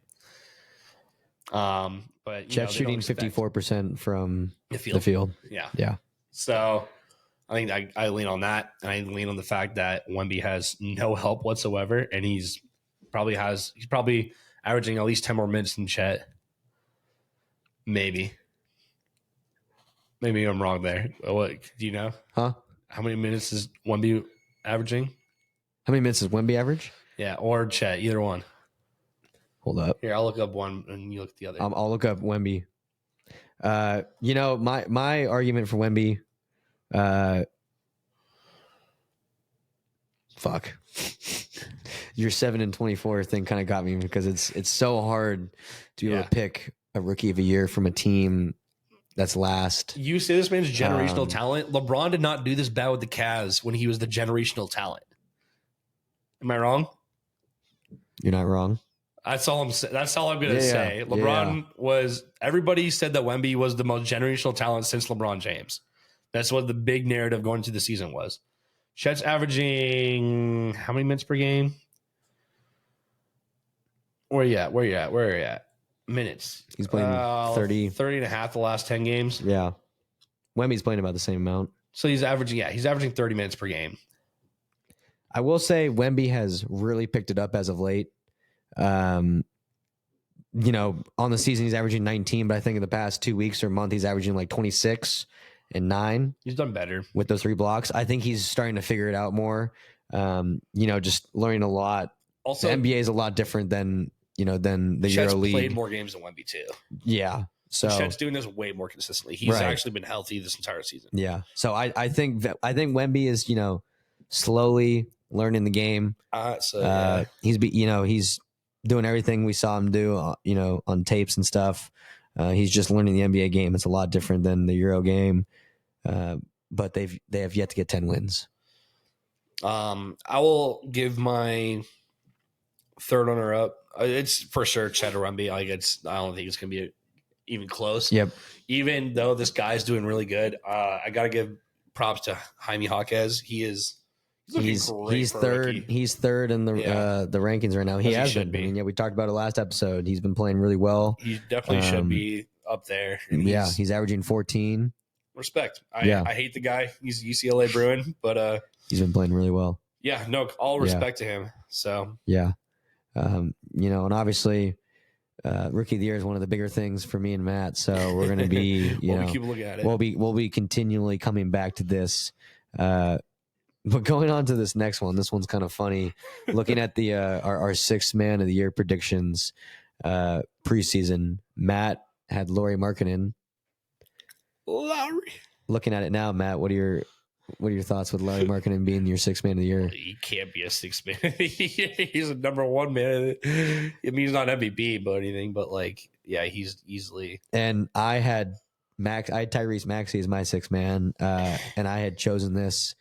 But Chet's shooting 54% from the field. Yeah. So I think I lean on that, and I lean on the fact that Wemby has no help whatsoever, and he's probably averaging at least 10 more minutes than Chet. Maybe I'm wrong there. What do you know? Huh? How many minutes is Wemby averaging? How many minutes does Wemby average? Yeah, or Chet, either one. Hold up. Here, I'll look up one and you look at the other. I'll look up Wemby. My argument for Wemby. Fuck. Your 7-24 thing kind of got me because it's so hard to be able to pick a Rookie of the Year from a team that's last. You say this man's generational talent. LeBron did not do this bad with the Cavs when he was the generational talent. Am I wrong? You're not wrong. That's all I'm going to say. LeBron was. Everybody said that Wemby was the most generational talent since LeBron James. That's what the big narrative going into the season was. Chet's averaging how many minutes per game? Where you at? Minutes. He's playing 30 and a half the last 10 games. Yeah. Wemby's playing about the same amount. So he's averaging 30 minutes per game. I will say Wemby has really picked it up as of late. on the season he's averaging 19, but I think in the past 2 weeks or month he's averaging like 26 and 9. He's done better with those 3 blocks. I think he's starting to figure it out more. Just learning a lot. Also, the NBA is a lot different than the Chet's Euro League. played more games than Wemby too. Yeah. So Chet's doing this way more consistently. He's actually been healthy this entire season. Yeah. So I think Wemby is, slowly learning the game. He's doing everything we saw him do, on tapes and stuff. He's just learning the NBA game. It's a lot different than the Euro game. But they have yet to get 10 wins. I will give my third runner up. It's for sure Chet or Wemby. I don't think it's gonna be even close. Yep. Even though this guy's doing really good, I gotta give props to Jaime Jaquez. He's third. He's third in the rankings right now. He has been. I mean, we talked about it last episode. He's been playing really well. He definitely should be up there. And he's averaging 14. Respect. I hate the guy. He's UCLA Bruin, but he's been playing really well. Yeah, no, all respect to him. So yeah, and obviously, Rookie of the Year is one of the bigger things for me and Matt. So we're going to be, we'll keep looking at it. We'll be continually coming back to this. But going on to this next one, this one's kind of funny. Looking at the our 6th man of the year predictions preseason, Matt had Lauri Markkanen. Lauri. Looking at it now, Matt, what are your thoughts with Lauri Markkanen being your 6th man of the year? He can't be a 6th man. He's a number 1 man. I mean, he's not MVP, but anything. But he's easily. And I had Tyrese Maxey as my 6th man, and I had chosen this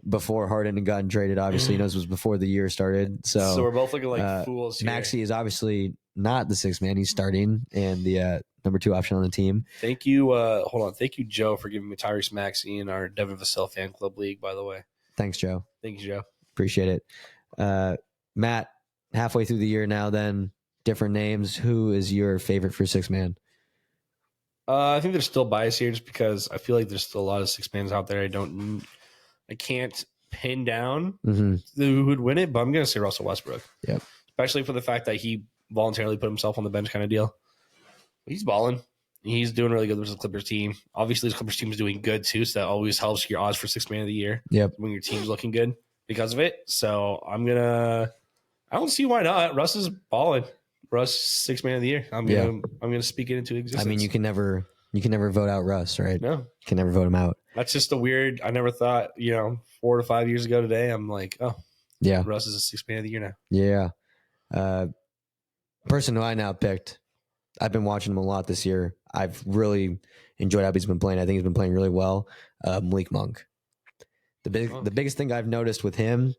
before Harden had gotten traded. Obviously, this was before the year started. So we're both looking like fools here. Maxey is obviously not the 6th man. He's starting and the number 2 option on the team. Thank you. Hold on. Thank you, Joe, for giving me Tyrese Maxey in our Devin Vassell fan club league, by the way. Thanks, Joe. Thank you, Joe. Appreciate it. Matt, halfway through the year now, then different names. Who is your favorite for 6th man? I think there's still bias here just because I feel like there's still a lot of 6th mans out there. I can't pin down who would win it, but I'm going to say Russell Westbrook. Yep. Especially for the fact that he voluntarily put himself on the bench kind of deal. He's balling. He's doing really good with the Clippers team. Obviously, the Clippers team is doing good too, so that always helps your odds for 6th man of the year. Yep. When your team's looking good because of it. So I don't see why not. Russ is balling. Russ 6th man of the year. I'm gonna speak it into existence. I mean, you can never vote out Russ, right? No, you can never vote him out. That's just a weird. I never thought 4 to 5 years ago today. I'm like, oh yeah, Russ is a 6th man of the year now. Yeah. Person who I now picked. I've been watching him a lot this year. I've really enjoyed how he's been playing. I think he's been playing really well. Malik Monk. The biggest thing I've noticed with him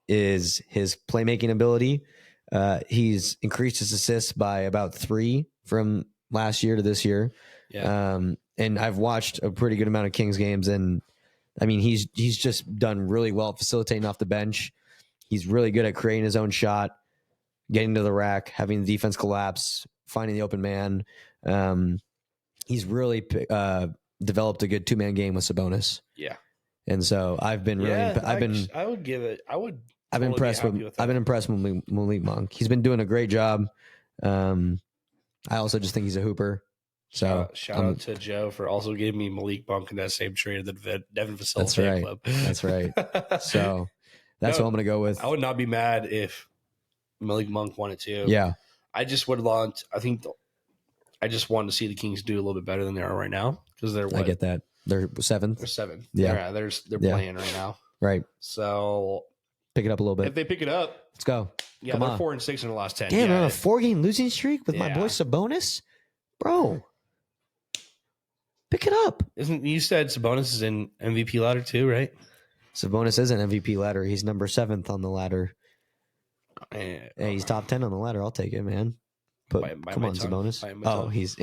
is his playmaking ability. He's increased his assists by about 3 from last year to this year. Yeah. And I've watched a pretty good amount of Kings games, and I mean he's just done really well facilitating off the bench. He's really good at creating his own shot, getting to the rack, having the defense collapse, finding the open man. He's really developed a good 2-man game with Sabonis. Yeah. And so I've been really, I've been impressed with Malik Monk. He's been doing a great job. I also just think he's a hooper. So shout out to Joe for also giving me Malik Monk in that same trade of the Devin Vassell That's fan right. club. That's right. So that's what I'm going to go with. I would not be mad if Malik Monk won it too. Yeah. I just wanted to see the Kings do a little bit better than they are right now because they're I get that. They're 7th. They're 7th. Yeah. They're playing right now. Right. So pick it up a little bit. If they pick it up, let's go. Yeah, they're 4-6 in the last 10. Damn, on a 4-game losing streak with my boy Sabonis, bro. Pick it up. You said Sabonis is in MVP ladder too, right? Sabonis is an MVP ladder. He's number 7th on the ladder. Hey, he's top 10 on the ladder. I'll take it, man. But come on, Sabonis. He's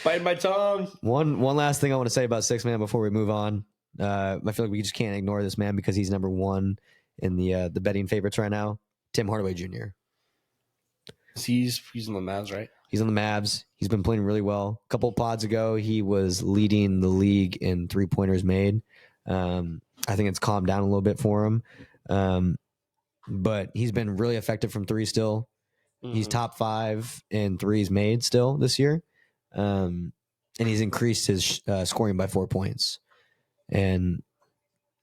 biting my tongue. One last thing I want to say about 6th man before we move on. I feel like we just can't ignore this man because he's number 1 in the betting favorites right now. Tim Hardaway Jr. He's on the Mavs, right? He's on the Mavs. He's been playing really well. A couple of pods ago, he was leading the league in 3-pointers made. I think it's calmed down a little bit for him. But he's been really effective from 3 still. He's top 5 in threes made still this year. And he's increased his scoring by 4 points. And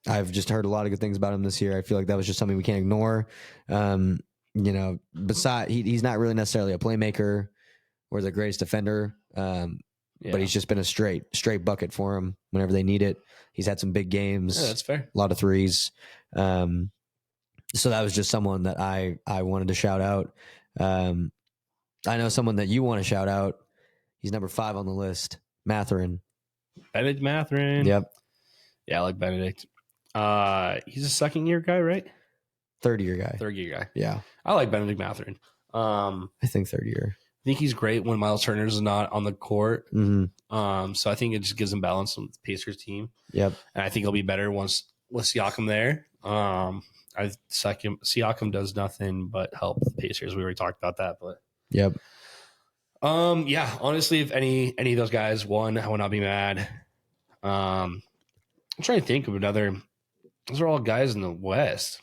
I've just heard a lot of good things about him this year. I feel like that was just something we can't ignore. Besides, he's not really necessarily a playmaker or the greatest defender, but he's just been a straight bucket for him whenever they need it. He's had some big games. Yeah, that's fair. A lot of threes. So that was just someone that I wanted to shout out. I know someone that you want to shout out. He's number 5 on the list, Matherin. Benedict Matherin. Yep. Yeah, I like Benedict. He's a second-year guy, right? Third-year guy. Third-year guy. Yeah. I like Benedict Matherin. I think third year. I think he's great when Miles Turner's not on the court. Mm-hmm. So I think it just gives him balance on the Pacers team. Yep. And I think he'll be better once with Siakam there. Siakam does nothing but help the Pacers. We already talked about that, but yep. Yeah, honestly, if any of those guys won, I would not be mad. I'm trying to think of another. Those are all guys in the West.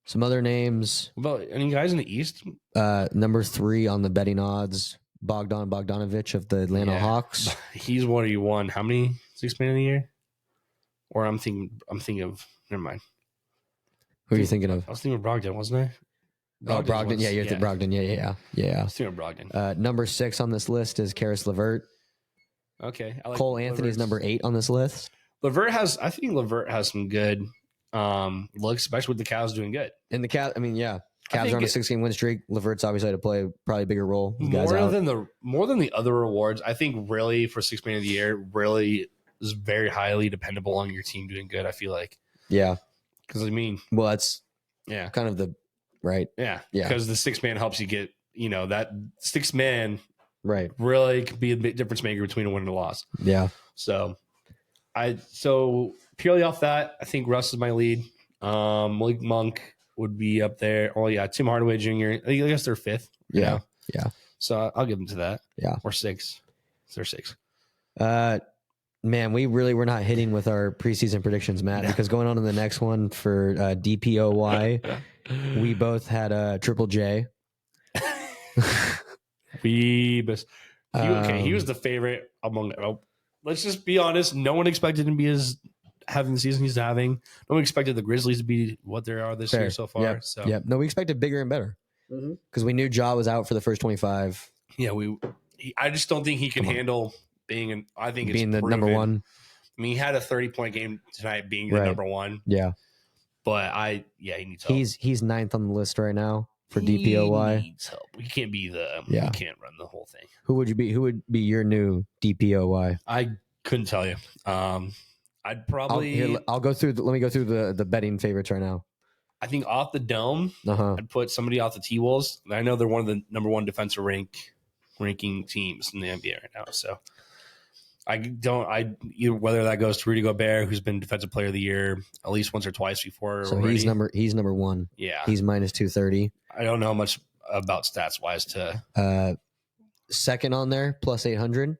Some other names. What about any guys in the East? Number 3 on the betting odds, Bogdanovich of the Atlanta Hawks. He's what he won. How many 6 Man of the year? Or I'm thinking of. Never mind. Who are you thinking of? I was thinking of Brogdon, wasn't I? Brogdon. Yeah, you're thinking Brogdon. Yeah. I was thinking of Brogdon. Number 6 on this list is Karis LeVert. Okay. I like Cole Anthony's number 8 on this list. I think LeVert has some good looks, especially with the Cavs doing good. And the Cavs, Cavs are on a 16 win streak. LeVert's obviously had to play probably a bigger role. More than the other awards, I think really for 6 Man of the year, really is very highly dependable on your team doing good. I feel like. Yeah. Because well, that's kind of the right. Yeah. Because the 6 Man helps you get that 6 Man right really could be a big difference maker between a win and a loss. Yeah. So purely off that, I think Russ is my lead. Malik Monk would be up there. Oh yeah, Tim Hardaway Jr. I guess they're 5th. Yeah. So I'll give them to that. Yeah. Or 6. They're 6. Man, we really were not hitting with our preseason predictions, Matt, because going on to the next one for DPOY, we both had Triple J. He was the favorite among. Let's just be honest. No one expected him to be having the season he's having. No one expected the Grizzlies to be what they are this year so far. No, we expected bigger and better because we knew Ja was out for the first 25. Yeah, I just don't think he can handle being the number 1. I mean, he had a 30-point game tonight, being the number 1. Yeah, but he needs help. He's 9th on the list right now for DPOY. He needs help. He can't be he can't run the whole thing. Who would be your new DPOY? I couldn't tell you. I'd probably. Let me go through the betting favorites right now. I think off the dome, I'd put somebody off the T-Wolves. I know they're one of the number 1 defensive ranking teams in the NBA right now. So whether that goes to Rudy Gobert, who's been Defensive Player of the Year at least once or twice before. So already. he's number 1. Yeah, he's minus 230. I don't know much about stats wise to. Second on there plus 800.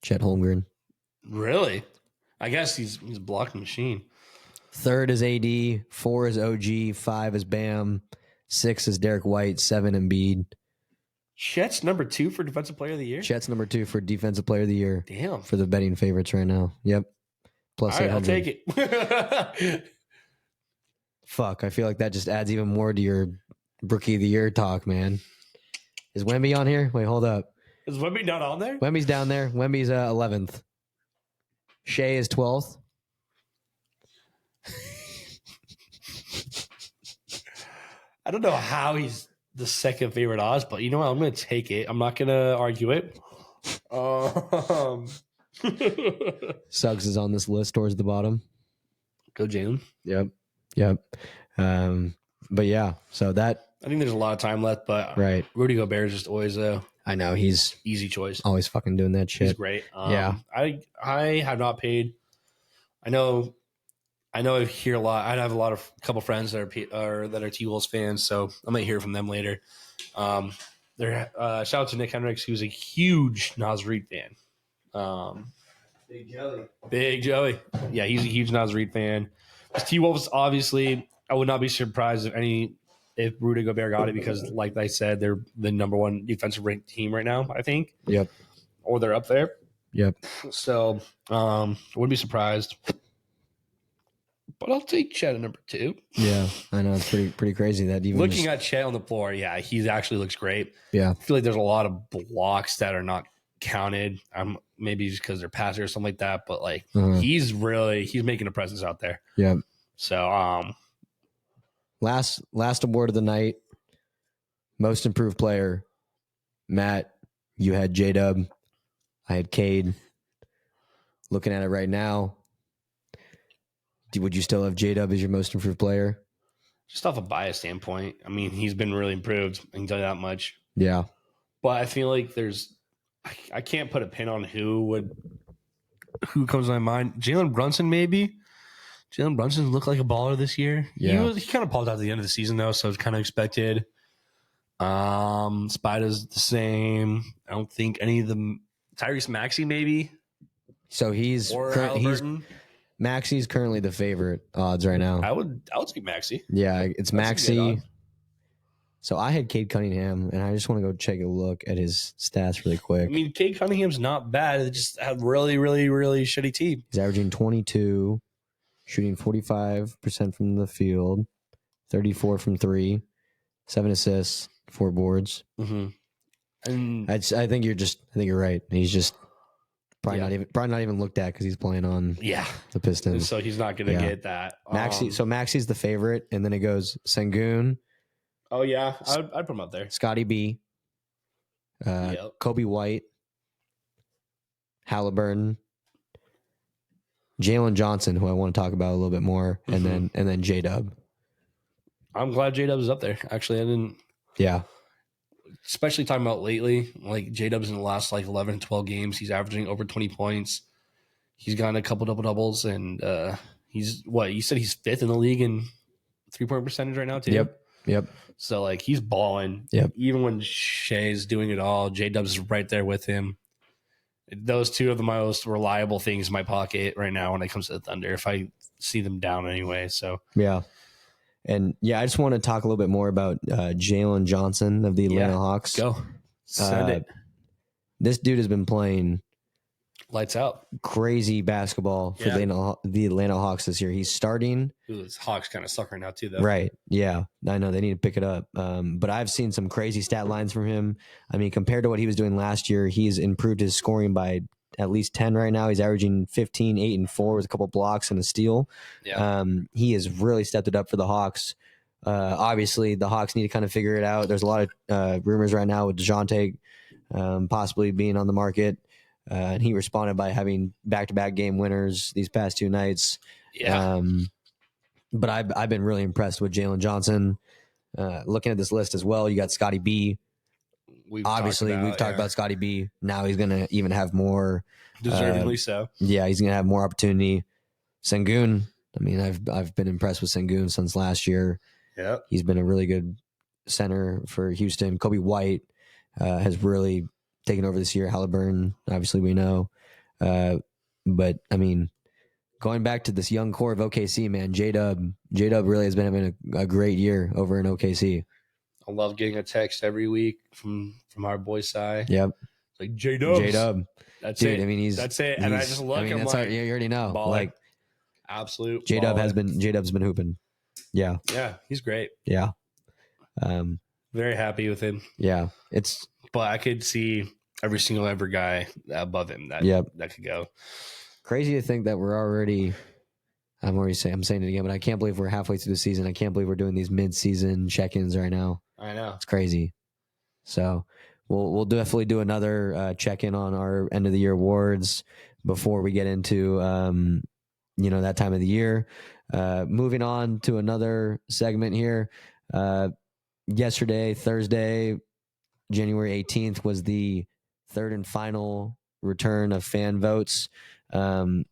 Chet Holmgren. Really? I guess he's a blocking machine. Third is AD. 4 is OG. 5 is Bam. 6 is Derek White. 7 Embiid. Chet's number 2 for Defensive Player of the Year? Chet's number 2 for Defensive Player of the Year. Damn. For the betting favorites right now. Yep. Plus all right, 800. I'll take it. Fuck, I feel like that just adds even more to your Rookie of the Year talk, man. Is Wemby on here? Wait, hold up. Is Wemby not on there? Wemby's down there. Wemby's 11th. Shea is 12th. I don't know how he's the second favorite odds, but you know what? I'm going to take it. I'm not going to argue it. Suggs is on this list towards the bottom. Go Jalen. Yep. But yeah, so that. I think there's a lot of time left, but right. Rudy Gobert is just always I know he's easy choice. Always fucking doing that shit. He's great. Yeah. I have not paid. I know I hear a lot. I have a couple friends that are T-Wolves fans, so I might hear from them later. Shout out to Nick Hendricks, who's a huge Naz Reid fan. Big Joey. Yeah, he's a huge Naz Reid fan. T-Wolves, obviously, I would not be surprised if if Rudy Gobert got it because, like I said, they're the number one defensive ranked team right now, I think. Yep. Or they're up there. Yep. So, wouldn't be surprised. But I'll take Chet at number 2. Yeah, I know, it's pretty crazy that even Looking at Chet on the floor, yeah, he actually looks great. Yeah. I feel like there's a lot of blocks that are not counted. Maybe just because they're passing or something like that. But like he's making a presence out there. Yeah. So last award of the night, most improved player. Matt, you had J-Dub. I had Cade. Looking at it right now, would you still have J-Dub as your most improved player? just off a bias standpoint, I mean, he's been really improved. I can tell you that much. Yeah. But I feel like I can't put a pin on who comes to my mind. Jalen Brunson, maybe. Jalen Brunson looked like a baller this year. Yeah. He kind of popped out at the end of the season, though, so it's kind of expected. Spider's the same. I don't think any of them. Tyrese Maxey, maybe. So Maxey's currently the favorite odds right now. I would take Maxey. Yeah, it's Maxey. So I had Cade Cunningham, and I just want to go take a look at his stats really quick. I mean, Cade Cunningham's not bad. They just have really, really, really shitty team. He's averaging 22, shooting 45% from the field, 34 from 3, 7 assists, 4 boards. Mm-hmm. And I think you're right. He's just probably not even looked at because he's playing on the Pistons. So he's not going to get that. So Maxey's the favorite, and then it goes Sengun. Oh yeah, I'd put him up there. Scotty B, Kobe White, Halliburton, Jalen Johnson, who I want to talk about a little bit more, and then J-Dub. I'm glad J-Dub is up there. Actually, I didn't. Yeah. Especially talking about lately, like J-Dub's in the last 11, 12 games, he's averaging over 20 points. He's gotten a couple double-doubles, and he's you said he's 5th in the league in 3-point percentage right now, too? Yep. So, he's balling. Yep. Even when Shea's doing it all, J-Dub's right there with him. Those two are the most reliable things in my pocket right now when it comes to the Thunder, if I see them down anyway. So yeah. And I just want to talk a little bit more about Jalen Johnson of the Atlanta Hawks. Go. Send it. This dude has been playing lights out, crazy basketball for the Atlanta Hawks this year. He's starting. This Hawks kind of suck right now too, though. Right. Yeah. I know they need to pick it up. But I've seen some crazy stat lines from him. I mean, compared to what he was doing last year, he's improved his scoring by at least 10 right now. He's averaging 15, 8, and 4 with a couple blocks and a steal. Yeah. He has really stepped it up for the Hawks. Obviously, the Hawks need to kind of figure it out. There's a lot of rumors right now with DeJounte possibly being on the market. And he responded by having back-to-back game winners these past 2 nights. Yeah. But I've been really impressed with Jalen Johnson. Looking at this list as well, you got Scotty B. We've talked about Scotty B. Now he's going to even have more. Deservedly so. Yeah, he's going to have more opportunity. Sengun, I mean, I've been impressed with Sengun since last year. Yeah. He's been a really good center for Houston. Kobe White has really taken over this year. Halliburton, obviously we know. But, I mean, going back to this young core of OKC, man, J-Dub really has been having a great year over in OKC. I love getting a text every week from our boy Cy. Yep. It's like J-Dub. That's Dude, it. I mean, that's it. And I just look. I'm like, you already know. Baller. Like, absolute. J-Dub's been hooping. Yeah. Yeah, he's great. Yeah. Very happy with him. Yeah. But I could see every single ever guy above him that could go. Crazy to think that we're already. I'm saying it again, but I can't believe we're halfway through the season. I can't believe we're doing these mid-season check-ins right now. I know. It's crazy. So we'll definitely do another check-in on our end of the year awards before we get into that time of the year. Moving on to another segment here. Yesterday, Thursday, January 18th, was the third and final return of fan votes.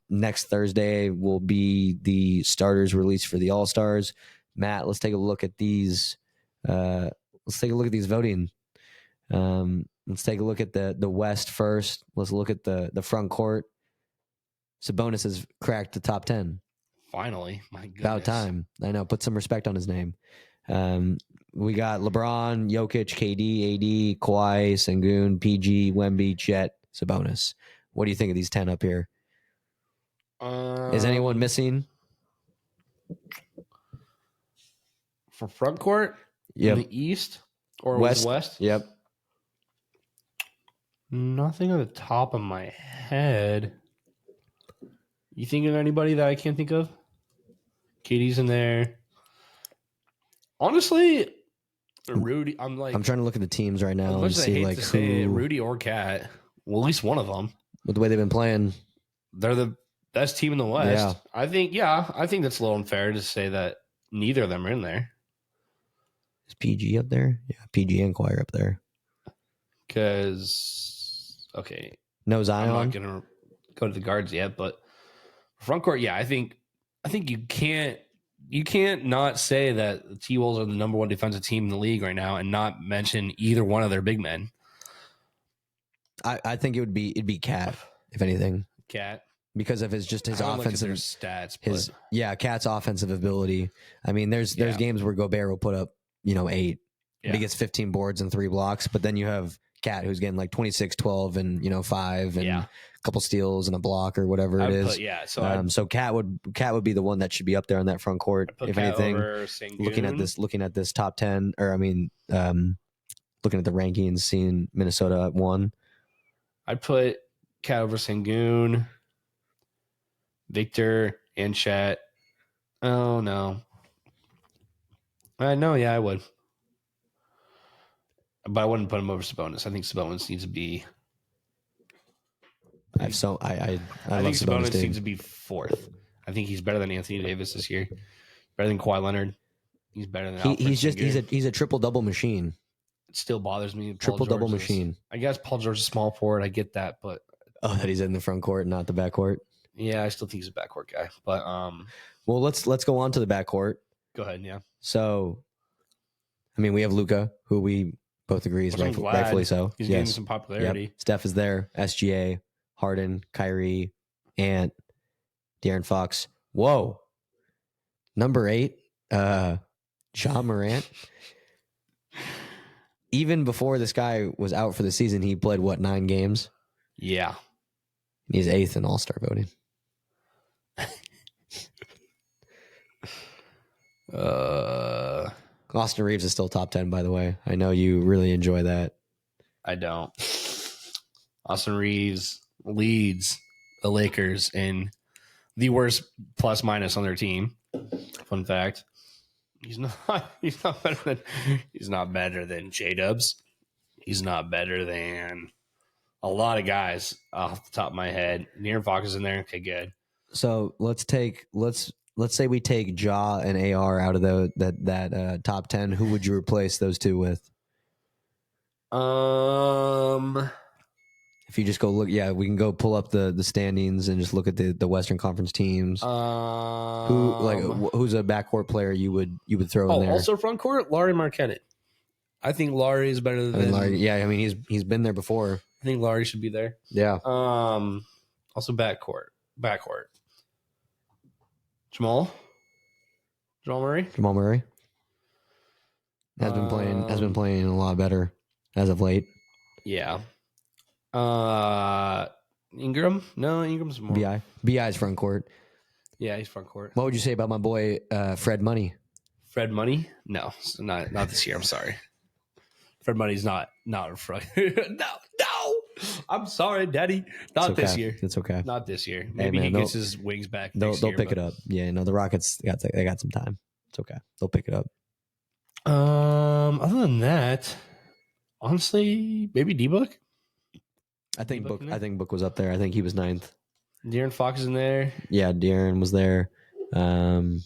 Next Thursday will be the starters released for the All-Stars. Matt, let's take a look at these. Let's take a look at these voting. Let's take a look at the West first. Let's look at the front court. Sabonis has cracked the top 10. Finally, my goodness. About time. I know. Put some respect on his name. we got LeBron, Jokic, KD, AD, Kawhi, Sengun, PG, Wemby, Chet, Sabonis. What do you think of these 10 up here? Is anyone missing? For front court in the East or West? Yep. Nothing on the top of my head. You think of anybody that I can't think of? KD's in there. Honestly, Rudy. I'm trying to look at the teams right now and see like who Rudy or Cat. Well, at least one of them. With the way they've been playing, they're the best team in the West. I think that's a little unfair to say that neither of them are in there. Is PG up there? Yeah, PG and Kawhi are up there. Because no Zion. I'm not gonna go to the guards yet, but front court, I think you can't not say that the T-Wolves are the number one defensive team in the league right now and not mention either one of their big men. I think it'd be Cat, if anything. Cat. Because of his offensive stats. Cat's offensive ability. I mean, there's games where Gobert will put up, 8. Yeah. He gets 15 boards and 3 blocks, but then you have Cat who's getting like 26, 12 and 5 and a couple steals and a block or whatever it is. So Cat would be the one that should be up there on that front court. If Cat anything, looking at this top 10, or looking at the rankings, seeing Minnesota at 1. I'd put Cat over Sengun, Victor, and Chet. Oh no. I would. But I wouldn't put him over Sabonis. I think Sabonis needs to be. I think Sabonis needs to be 4th. I think he's better than Anthony Davis this year. Better than Kawhi Leonard. He's better than. He's a triple double machine. It still bothers me. Triple double machine. I guess Paul George is small forward. I get that, but that he's in the front court, not the back court. Yeah, I still think he's a backcourt guy. But well, let's go on to the backcourt. Go ahead. Yeah. So, we have Luka, who we both agree is rightfully so. He's getting some popularity. Yep. Steph is there. SGA, Harden, Kyrie, Ant, De'Aaron Fox. Whoa. Number 8, Ja Morant. Even before this guy was out for the season, he played 9 games? Yeah. He's 8th in All-Star voting. Austin Reeves is still top 10, by the way. I know you really enjoy that. I don't. Austin Reeves leads the Lakers in the worst plus minus on their team. Fun fact. He's not better than J-Dubs. He's not better than a lot of guys off the top of my head. De'Aaron Fox is in there. Okay, good. So let's say we take Ja and AR out of that top 10. Who would you replace those two with? If you just go look, we can go pull up the standings and just look at the Western Conference teams. Who's a backcourt player you would throw in there? Also front court, Larry Markkanen. I think Larry is better than Larry. He's been there before. I think Larry should be there. Yeah. Also backcourt. Jamal Murray has been playing a lot better as of late. Yeah. Ingram? No, Ingram's more. BI's front court. Yeah, he's front court. What would you say about my boy Fred Money? Fred Money? No, not this year. I'm sorry. Fred Money's not a front. No. I'm sorry, Daddy. Not this year. It's okay. Not this year. Maybe he gets his wings back. They'll pick it up. Yeah, no, the Rockets got some time. It's okay. They'll pick it up. Other than that, honestly, maybe D-Book. I think Book was up there. I think he was 9th. De'Aaron Fox is in there. Yeah, De'Aaron was there. Blanking.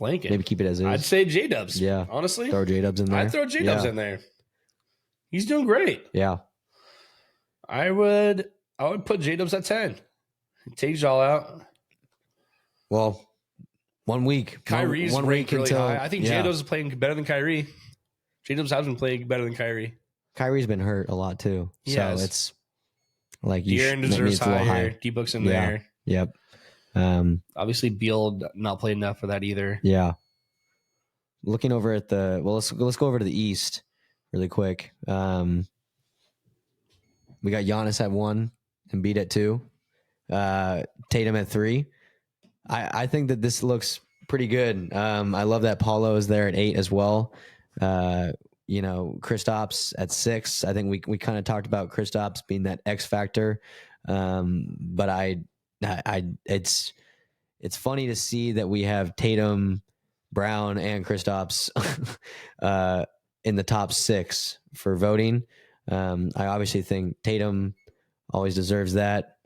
Maybe keep it as is. I'd say J-Dubs. Yeah. Honestly. Throw J-Dubs in there. I'd throw J-Dubs in there. He's doing great. Yeah. I would put J-Dubs at 10. Take y'all out. Well, 1 week. Kyrie's one week really high. I think J-Dubs is playing better than Kyrie. J-Dubs has been playing better than Kyrie. Kyrie's been hurt a lot too. So it's like De'Aaron deserves higher. D-Book's in there. Yep. Obviously Beal not played enough for that either. Yeah. looking over at let's go over to the East really quick. We got Giannis at 1, Embiid at 2, Tatum at 3. I think that this looks pretty good. I love that Paulo is there at 8 as well. Kristaps at 6. I think we kind of talked about Kristaps being that X factor. But it's funny to see that we have Tatum, Brown, and Kristaps in the top 6 for voting. I obviously think Tatum always deserves that.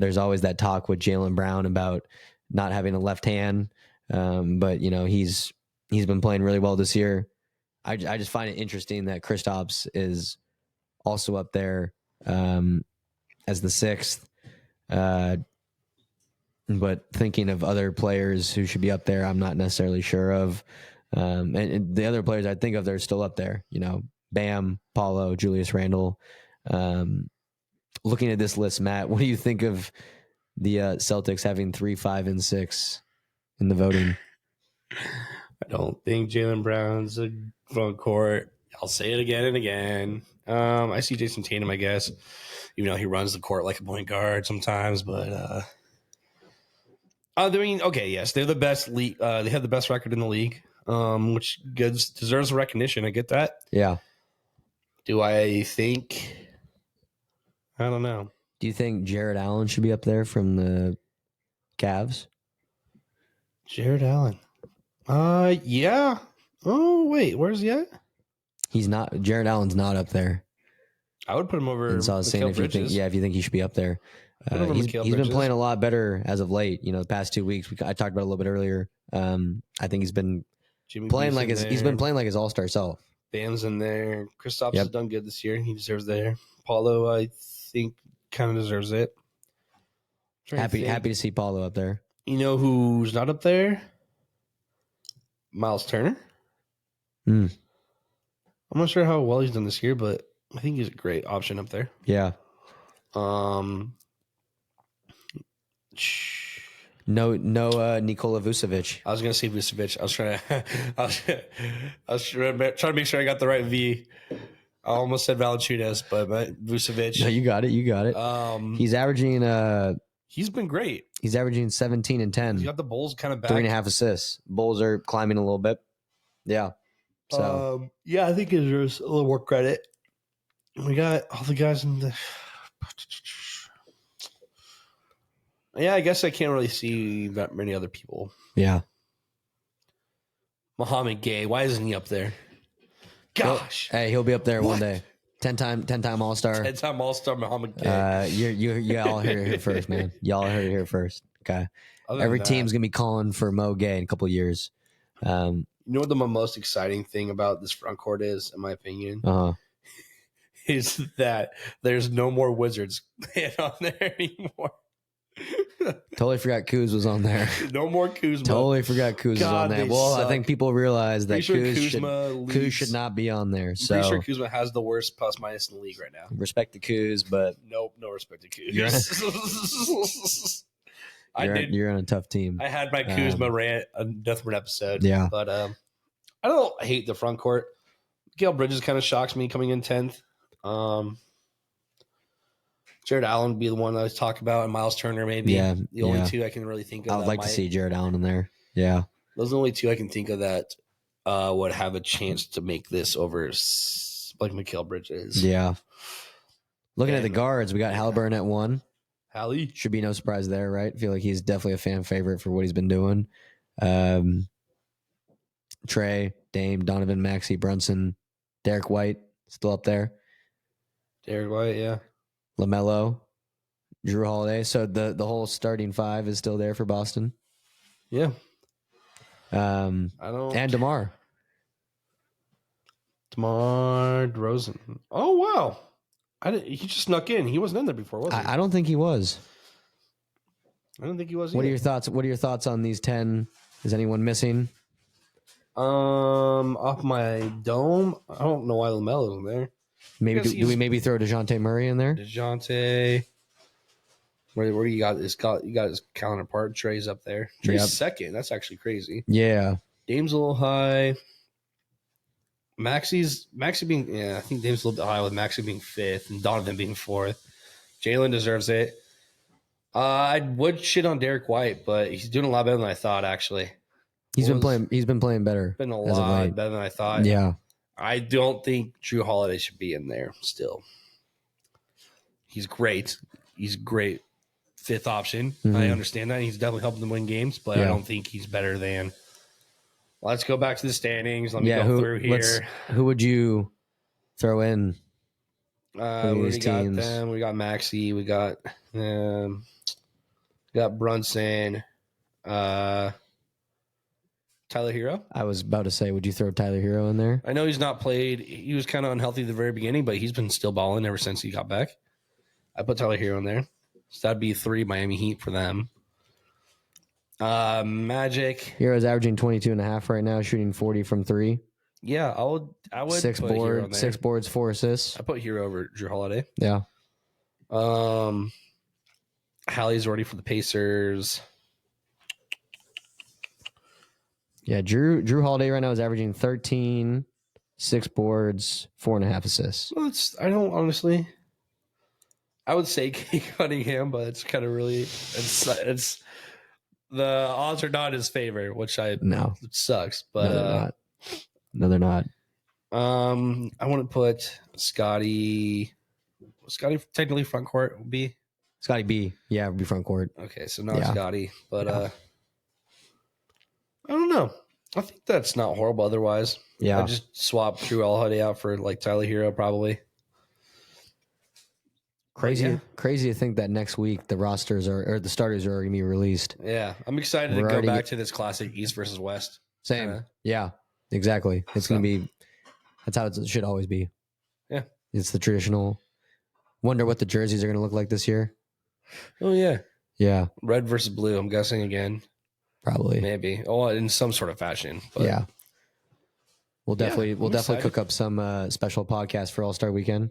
There's always that talk with Jaylen Brown about not having a left hand, but he's been playing really well this year. I just find it interesting that Kristaps is also up there as the 6th. But thinking of other players who should be up there, I'm not necessarily sure of. And the other players I think of, they're still up there. Bam, Paulo, Julius Randle. Looking at this list, Matt, what do you think of the Celtics having 3, 5, and 6 in the voting? I don't think Jaylen Brown's a front court. I'll say it again and again. I see Jason Tatum, I guess, even though he runs the court like a point guard sometimes. But okay, yes, they're the best league. They have the best record in the league, which deserves recognition. I get that. Yeah. Do I think? I don't know. Do you think Jared Allen should be up there from the Cavs? Jared Allen. Yeah. Oh, wait. Where's he at? He's not. Jared Allen's not up there. I would put him over. And so I was saying, if you think he should be up there, he's been playing a lot better as of late. The past 2 weeks. I talked about it a little bit earlier. I think he's been playing like his all-star self. Bam's in there. Kristaps has done good this year. He deserves there. Paulo, I think, kind of deserves it. Happy to see Paulo up there. You know who's not up there? Miles Turner. I'm not sure how well he's done this year, but I think he's a great option up there. Yeah. No, Nikola Vucevic. I was gonna say Vucevic. I was trying to make sure I got the right V. I almost said Valanciunas, but Vucevic. No, you got it. He's averaging. He's been great. He's averaging 17 and 10. He's got the Bulls kind of back. 3.5 assists. Bulls are climbing a little bit. Yeah. So I think there's a little more credit. We got all the guys in the. Yeah, I guess I can't really see that many other people. Yeah. Muhammad Gay, why isn't he up there? Gosh. Hey, he'll be up there one day. 10-time All-Star. 10-time All-Star Muhammad Gay. You all heard it here first, man. Y'all heard it here first. Okay. Every team's gonna be calling for Mo Gay in a couple of years. You know what the most exciting thing about this front court is, in my opinion? Is that there's no more Wizards on there anymore. Totally forgot Kuz was on there. No more Kuzma. Totally forgot Kuz was on there. Well, suck. I think people realize that Kuz should not be on there. So pretty sure Kuzma has the worst plus minus in the league right now. Respect to Kuz, but nope, no respect to Kuz. You're on a tough team. I had my Kuzma rant on Deathburn episode. Yeah, but I don't hate the front court. Gail Bridges kind of shocks me coming in 10th. Jared Allen would be the one that I was talking about, and Miles Turner maybe. Yeah, the only two I can really think of. I would like to see Jared Allen in there. Yeah, those are the only two I can think of that would have a chance to make this over, like Mikal Bridges. Yeah. Looking at the guards, we got Halliburton at 1. Hallie should be no surprise there, right? I feel like he's definitely a fan favorite for what he's been doing. Trey, Dame, Donovan, Maxey, Brunson, Derek White still up there. Derek White, yeah. LaMelo, Drew Holiday. So the whole starting 5 is still there for Boston. Yeah. And DeMar DeRozan. Oh wow. He just snuck in. He wasn't in there before, was he? I don't think he was. I don't think he was. What are your thoughts? What are your thoughts on these 10? Is anyone missing? Off my dome, I don't know why LaMelo's in there. Maybe do we maybe throw DeJounte Murray in there? DeJounte. Where you got his counterpart. Trey's up there. Trey's Yep. second. That's actually crazy. Yeah. Dame's a little high. Maxi being I think Dame's a little bit high with Maxi being fifth and Donovan being fourth. Jalen deserves it. I would shit on Derek White, but he's doing a lot better than I thought. Actually, He's been playing better. Been a as of lot late. better than I thought. Yeah. I don't think Drew Holiday should be in there still. He's great. He's great fifth option. Mhm. I understand that. He's definitely helping them win games, but I don't think he's better than. Let's go back to the standings. Let me go through here. Who would you throw in? We got teams? them. We got Maxi. We got Brunson. Tyler Hero. I was about to say, would you throw Tyler Hero in there? I know he's not played. He was kind of unhealthy at the very beginning, but he's been still balling ever since he got back. I put Tyler Hero in there. So that'd be 3 Miami Heat for them. Magic. Hero's averaging 22.5 right now, shooting 40 from 3. Yeah, I would Six put Hero in boards, there. 6 boards, 4 assists. I put Hero over Drew Holiday. Yeah. Hallie's ready for the Pacers. Yeah, Drew Holiday right now is averaging 13, 6 boards, 4.5 assists. Well, I don't honestly. I would say Kate Cunningham, but it's kind of really it's the odds are not in his favor, which it sucks. But no, they're not. I want to put Scotty. Scotty technically front court would be Scotty B. Yeah, would be front court. Okay, so not Scotty, but I don't know. I think that's not horrible. Otherwise, I just swap Drew Holiday out for like Tyler Hero probably. Crazy to think that next week the rosters or the starters are going to be released. Yeah, I'm excited to go back to this classic East versus West. Same. Yeah, exactly. It's going to be. That's how it should always be. Yeah, it's the traditional. Wonder what the jerseys are going to look like this year. Oh yeah, yeah. Red versus blue. I'm guessing again. Probably. Maybe. Oh, in some sort of fashion. But yeah. We'll definitely cook up some special podcast for All-Star Weekend.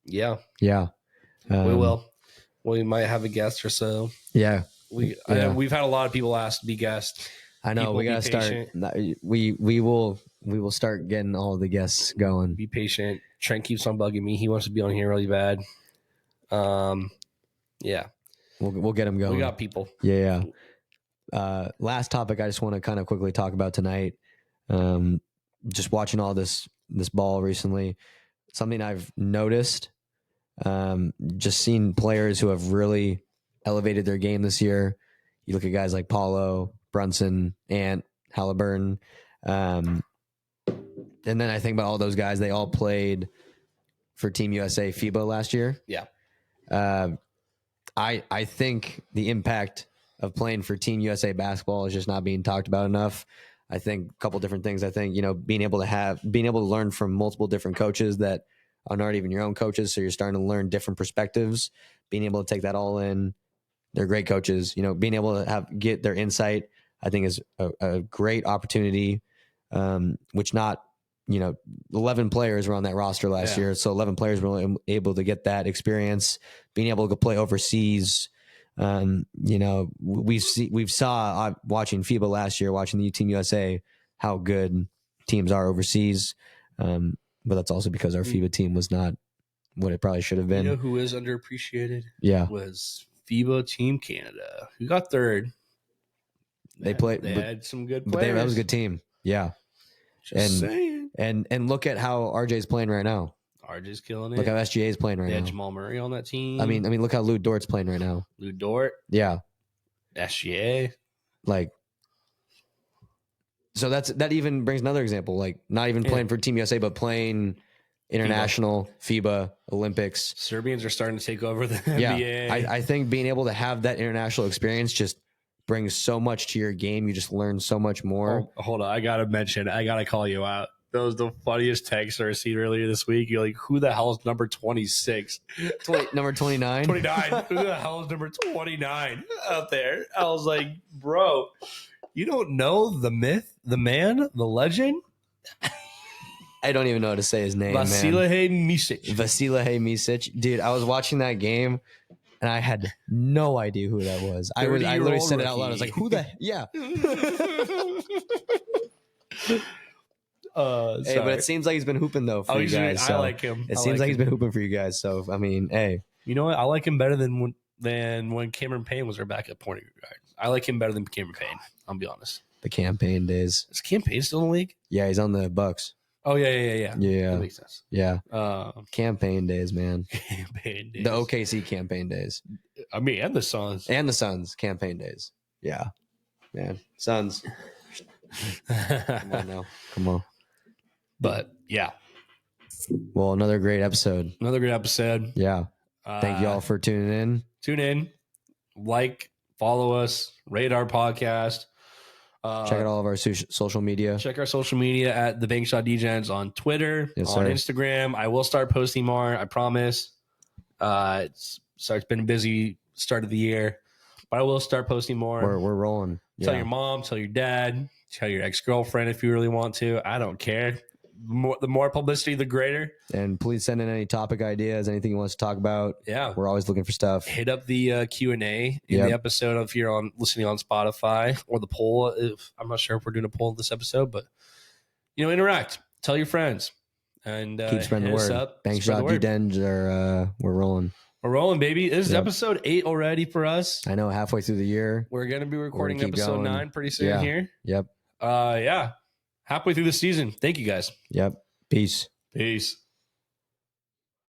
Yeah. Yeah. We will. We might have a guest or so. Yeah. We've had a lot of people ask to be guests. I know. We gotta start. We will start getting all the guests going. Be patient. Trent keeps on bugging me. He wants to be on here really bad. Yeah. We'll get him going. We got people. Yeah. Last topic I just want to kind of quickly talk about tonight. Just watching all this ball recently, something I've noticed. Just seeing players who have really elevated their game this year. You look at guys like Paulo, Brunson, Ant, Halliburton. And then I think about all those guys. They all played for Team USA FIBA last year. Yeah. I think the impact of playing for Team USA basketball is just not being talked about enough. I think a couple different things. I think, being able to learn from multiple different coaches that are not even your own coaches. So you're starting to learn different perspectives, being able to take that all in. They're great coaches, being able to get their insight, I think is a great opportunity, which 11 players were on that roster last year. So 11 players were able to get that experience, being able to play overseas. We've saw watching FIBA last year, watching the Team USA, how good teams are overseas. But that's also because our FIBA team was not what it probably should have been. You know who is underappreciated? Yeah. Was FIBA Team Canada, who got third. They had some good players. That was a good team. Yeah. Just saying. And look at how RJ's playing right now. RJ's killing it. Look how SGA is playing right now. They had Jamal Murray on that team. I mean, look how Lou Dort's playing right now. Lou Dort. Yeah. SGA. So that even brings another example. Not even playing for Team USA, but playing international, FIBA, Olympics. Serbians are starting to take over the NBA. I think being able to have that international experience just brings so much to your game. You just learn so much more. Oh, hold on. I got to call you out. That was the funniest text I received earlier this week. You're like, who the hell is number 26? Number 29? 29. Who the hell is number 29 out there? I was like, bro, you don't know the myth, the man, the legend? I don't even know how to say his name, Vasilije Micic. Vasilije Micic. Dude, I was watching that game, and I had no idea who that was. I literally said it out loud. I was like, "Who the yeah?" Hey, but it seems like he's been hooping though for you guys. I like him. It seems like he's been hooping for you guys. So I mean, hey, you know what? I like him better than when Cameron Payne was our backup point guard. I like him better than Cameron Payne. I'll be honest. The campaign days. Is Cameron Payne still in the league? Yeah, he's on the Bucks. Oh yeah. That makes sense. Yeah. Campaign days, man. Campaign days. The OKC campaign days. I mean, and the Suns. And the Suns campaign days. Yeah. Man. Suns. Come on now. Come on. But yeah. Well, another great episode. Yeah. Thank you all for tuning in. Tune in. Like, follow us, rate our podcast. Check out all of our social media. Check our social media at the Bankshot Degens on Twitter, on Instagram. I will start posting more. I promise. It's been a busy start of the year, but I will start posting more. We're rolling. Tell your mom, tell your dad, tell your ex-girlfriend if you really want to. I don't care. The more publicity, the greater. And please send in any topic ideas, anything you want us to talk about. Yeah. We're always looking for stuff. Hit up the Q&A in the episode if you're listening on Spotify, or the poll. I'm not sure if we're doing a poll this episode, but interact. Tell your friends. And keep spreading the word. Bankshot D-Dens we're rolling. We're rolling, baby. This is episode 8 already for us. I know, halfway through the year. We're going to be recording episode 9 pretty soon here. Yep. Halfway through the season. Thank you, guys. Yep. Peace.